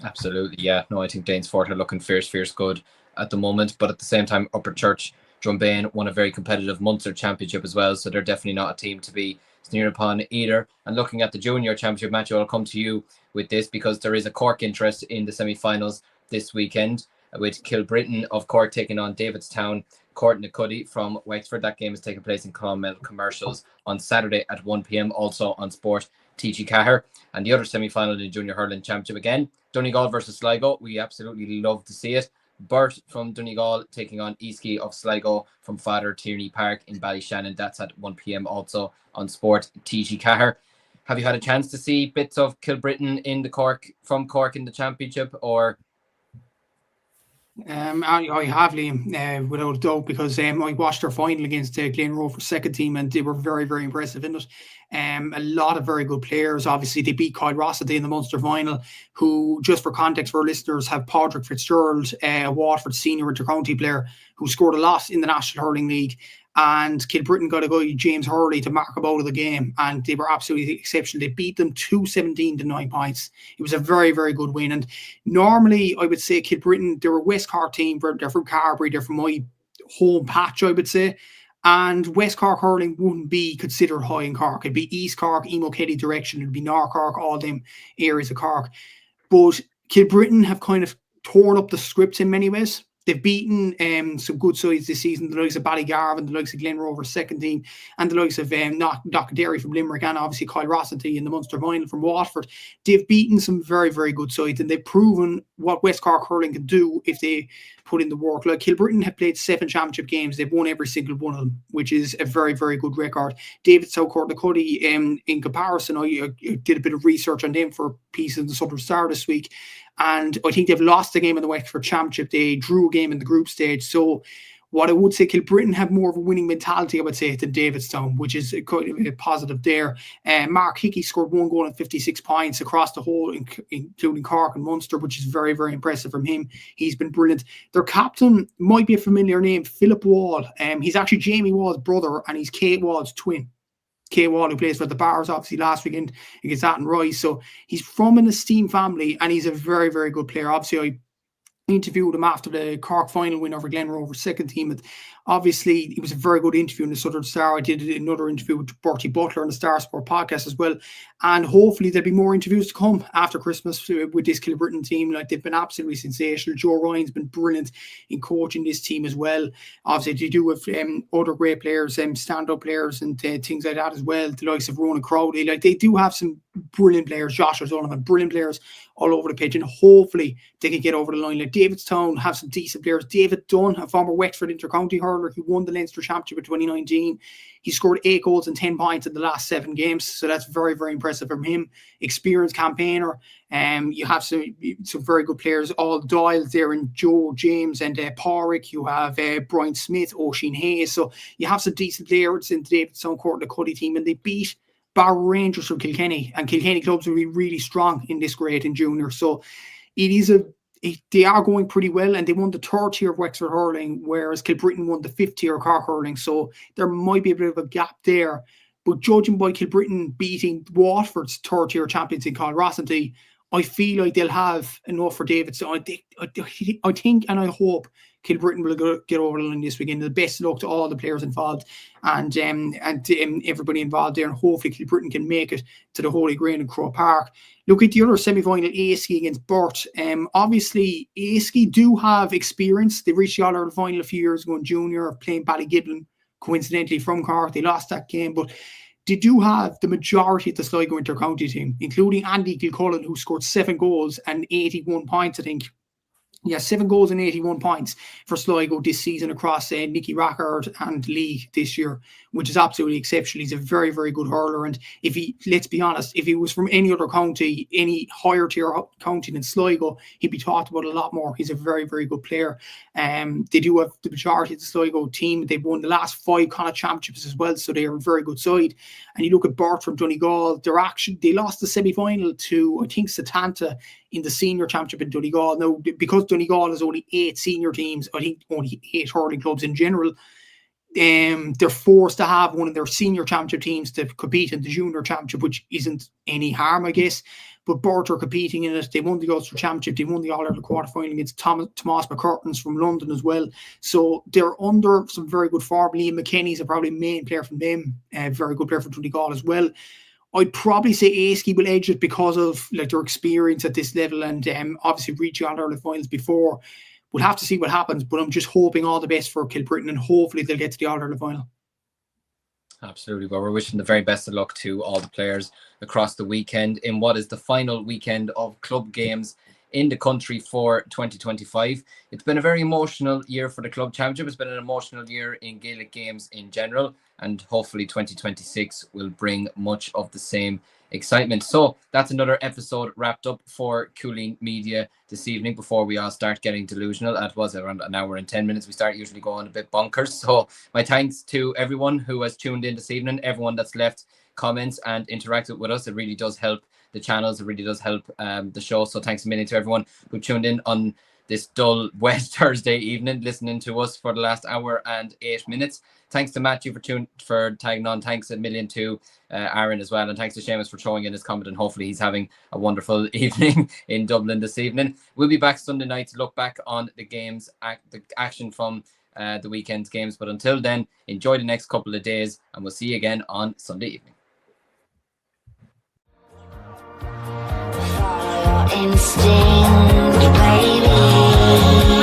Absolutely, yeah. No, I think Danesfort are looking fierce good at the moment. But at the same time, Upper Church Drumbain won a very competitive Munster championship as well. So they're definitely not a team to be sneered upon either. And looking at the junior championship, Matthew, I'll come to you with this, because there is a Cork interest in the semi-finals this weekend, with Kilbrittain of Cork taking on Davidstown Court Cuddy from Wexford. That game is taking place in Clonmel Commercials on Saturday at 1 p.m, also on Sport TG Cahir. And the other semi-final in the Junior Hurling Championship, again, Donegal versus Sligo. We absolutely love to see it. Burt from Donegal taking on Eastkey of Sligo from Father Tierney Park in Ballyshannon. That's at 1 p.m. also on Sport TG Cahir. Have you had a chance to see bits of Kilbrittain in Cork in the championship, or? I have, Liam, without a doubt, because I watched their final against Glenroe for second team, and they were very, very impressive in it. A lot of very good players. Obviously, they beat Kyle Rossity in the Munster final, who, just for context for our listeners, have Padraig Fitzgerald, a Waterford senior intercounty player who scored a lot in the National Hurling League. And Kilbrittain got a guy, James Hurley, to mark him out of the game, and they were absolutely exceptional. They beat them 217 to 9 points. It was a very, very good win. And normally, I would say Kilbrittain, they're a West Cork team. They're from Carbery. They're from my home patch, I would say. And West Cork hurling wouldn't be considered high in Cork. It'd be East Cork, Emo Kelly direction. It'd be North Cork, all them areas of Cork. But Kilbrittain have kind of torn up the scripts in many ways. They've beaten some good sides this season, the likes of Ballygarvan, the likes of Glenrover's second team, and the likes of Knockderry from Limerick, and obviously Kyle Rossity in the Munster final from Waterford. They've beaten some very, very good sides, and they've proven what West Cork hurling can do if they put in the work. Like Kilbrittain have played 7 championship games. They've won every single one of them, which is a very, very good record. David Courtney, in comparison, I did a bit of research on them for a piece in the Southern Star this week, and I think they've lost a game in the Wexford Championship. They drew a game in the group stage. So what I would say, Kilbrittain have more of a winning mentality, I would say, than Davidstown, which is quite a positive there. Mark Hickey scored 1 goal and 56 points across the whole, including Cork and Munster, which is very, very impressive from him. He's been brilliant. Their captain might be a familiar name, Philip Wall. He's actually Jamie Wall's brother, and he's Kate Wall's twin. Kay Wall, who plays for the Bars, obviously, last weekend against Atton Rice. So he's from an esteemed family, and he's a very, very good player. Obviously, I interviewed him after the Cork final win over Glenrover's second team. And obviously, it was a very good interview in the Southern Star. I did another interview with Bertie Butler on the Star Sport podcast as well. And hopefully there'll be more interviews to come after Christmas with this Kilbrittain team. Like, they've been absolutely sensational. Joe Ryan's been brilliant in coaching this team as well. Obviously, they do have other great players, stand-up players and things like that as well. The likes of Ronan Crowley. Like, they do have some brilliant players. Josh O'Donovan, brilliant players all over the pitch. And hopefully they can get over the line. Like Davidstown have some decent players. David Dunn, a former Wexford inter-county hurler who won the Leinster Championship in 2019. He scored 8 goals and 10 points in the last 7 games. So that's very, very impressive from him. Experienced campaigner. You have some very good players. All Doyle's there, and Joe James and Porrick. You have Brian Smith, Oisin Hayes. So you have some decent players in the Davidstown Court and the Cuddy team, and they beat Barrow Rangers from Kilkenny, and Kilkenny clubs will be really strong in this grade in junior. So they are going pretty well, and they won the 3rd tier of Wexford hurling, whereas Kilbrittain won the 5th tier of Cork hurling. So there might be a bit of a gap there. But judging by Kilbrittain beating Waterford's 3rd tier champions in Kyle Rossity, I feel like they'll have enough for David. So I think and I hope Kilbrittain will get over the line this weekend. The best of luck to all the players involved and everybody involved there. And hopefully Kilbrittain can make it to the Holy Grail in Croke Park. Look at the other semi-final, Aiski against Burt. Obviously, Aiski do have experience. They reached the All-Ireland final a few years ago in junior, playing Ballygunner, coincidentally from Cork. They lost that game, but they do have the majority of the Sligo inter-county team, including Andy Kilcullen, who scored 7 goals and 81 points, I think. Yeah, 7 goals and 81 points for Sligo this season across Nicky Rackard and Lee this year, which is absolutely exceptional. He's a very, very good hurler. And let's be honest, if he was from any other county, any higher tier county than Sligo, he'd be talked about a lot more. He's a very, very good player. They do have the majority of the Sligo team. They've won the last 5 Connacht championships as well, so they are a very good side. And you look at Burt from Donegal, they lost the semi-final to, I think, Setanta in the senior championship in Donegal. Now, because Donegal has only 8 senior teams, I think only 8 hurling clubs in general, they're forced to have one of their senior championship teams to compete in the junior championship, which isn't any harm, I guess. But Burt are competing in it. They won the Ulster Championship. They won the All-Ireland quarterfinal against Tomas McCurtains from London as well. So they're under some very good form. Liam McKenny's a probably main player from them, a very good player from Donegal as well. I'd probably say Aiski will edge it because of like their experience at this level and obviously reaching All-Ireland finals before. We'll have to see what happens, but I'm just hoping all the best for Kilbrittain and hopefully they'll get to the All-Ireland final. Absolutely. Well, we're wishing the very best of luck to all the players across the weekend in what is the final weekend of club games in the country for 2025. It's been a very emotional year for the club championship. It's been an emotional year in Gaelic games in general, and hopefully 2026 will bring much of the same excitement. So that's another episode wrapped up for Cúilín Media this evening before we all start getting delusional. That was around an hour and 10 minutes. We start usually going a bit bonkers. So my thanks to everyone who has tuned in this evening, everyone that's left comments and interacted with us. It really does help the channels. It really does help the show. So thanks a million to everyone who tuned in on this dull, wet Thursday evening, listening to us for the last hour and 8 minutes. Thanks to Matthew for tagging on. Thanks a million to Aaron as well. And thanks to Seamus for throwing in his comment. And hopefully he's having a wonderful evening in Dublin this evening. We'll be back Sunday night to look back on the games, the action from the weekend's games. But until then, enjoy the next couple of days and we'll see you again on Sunday evening. Instinct, baby.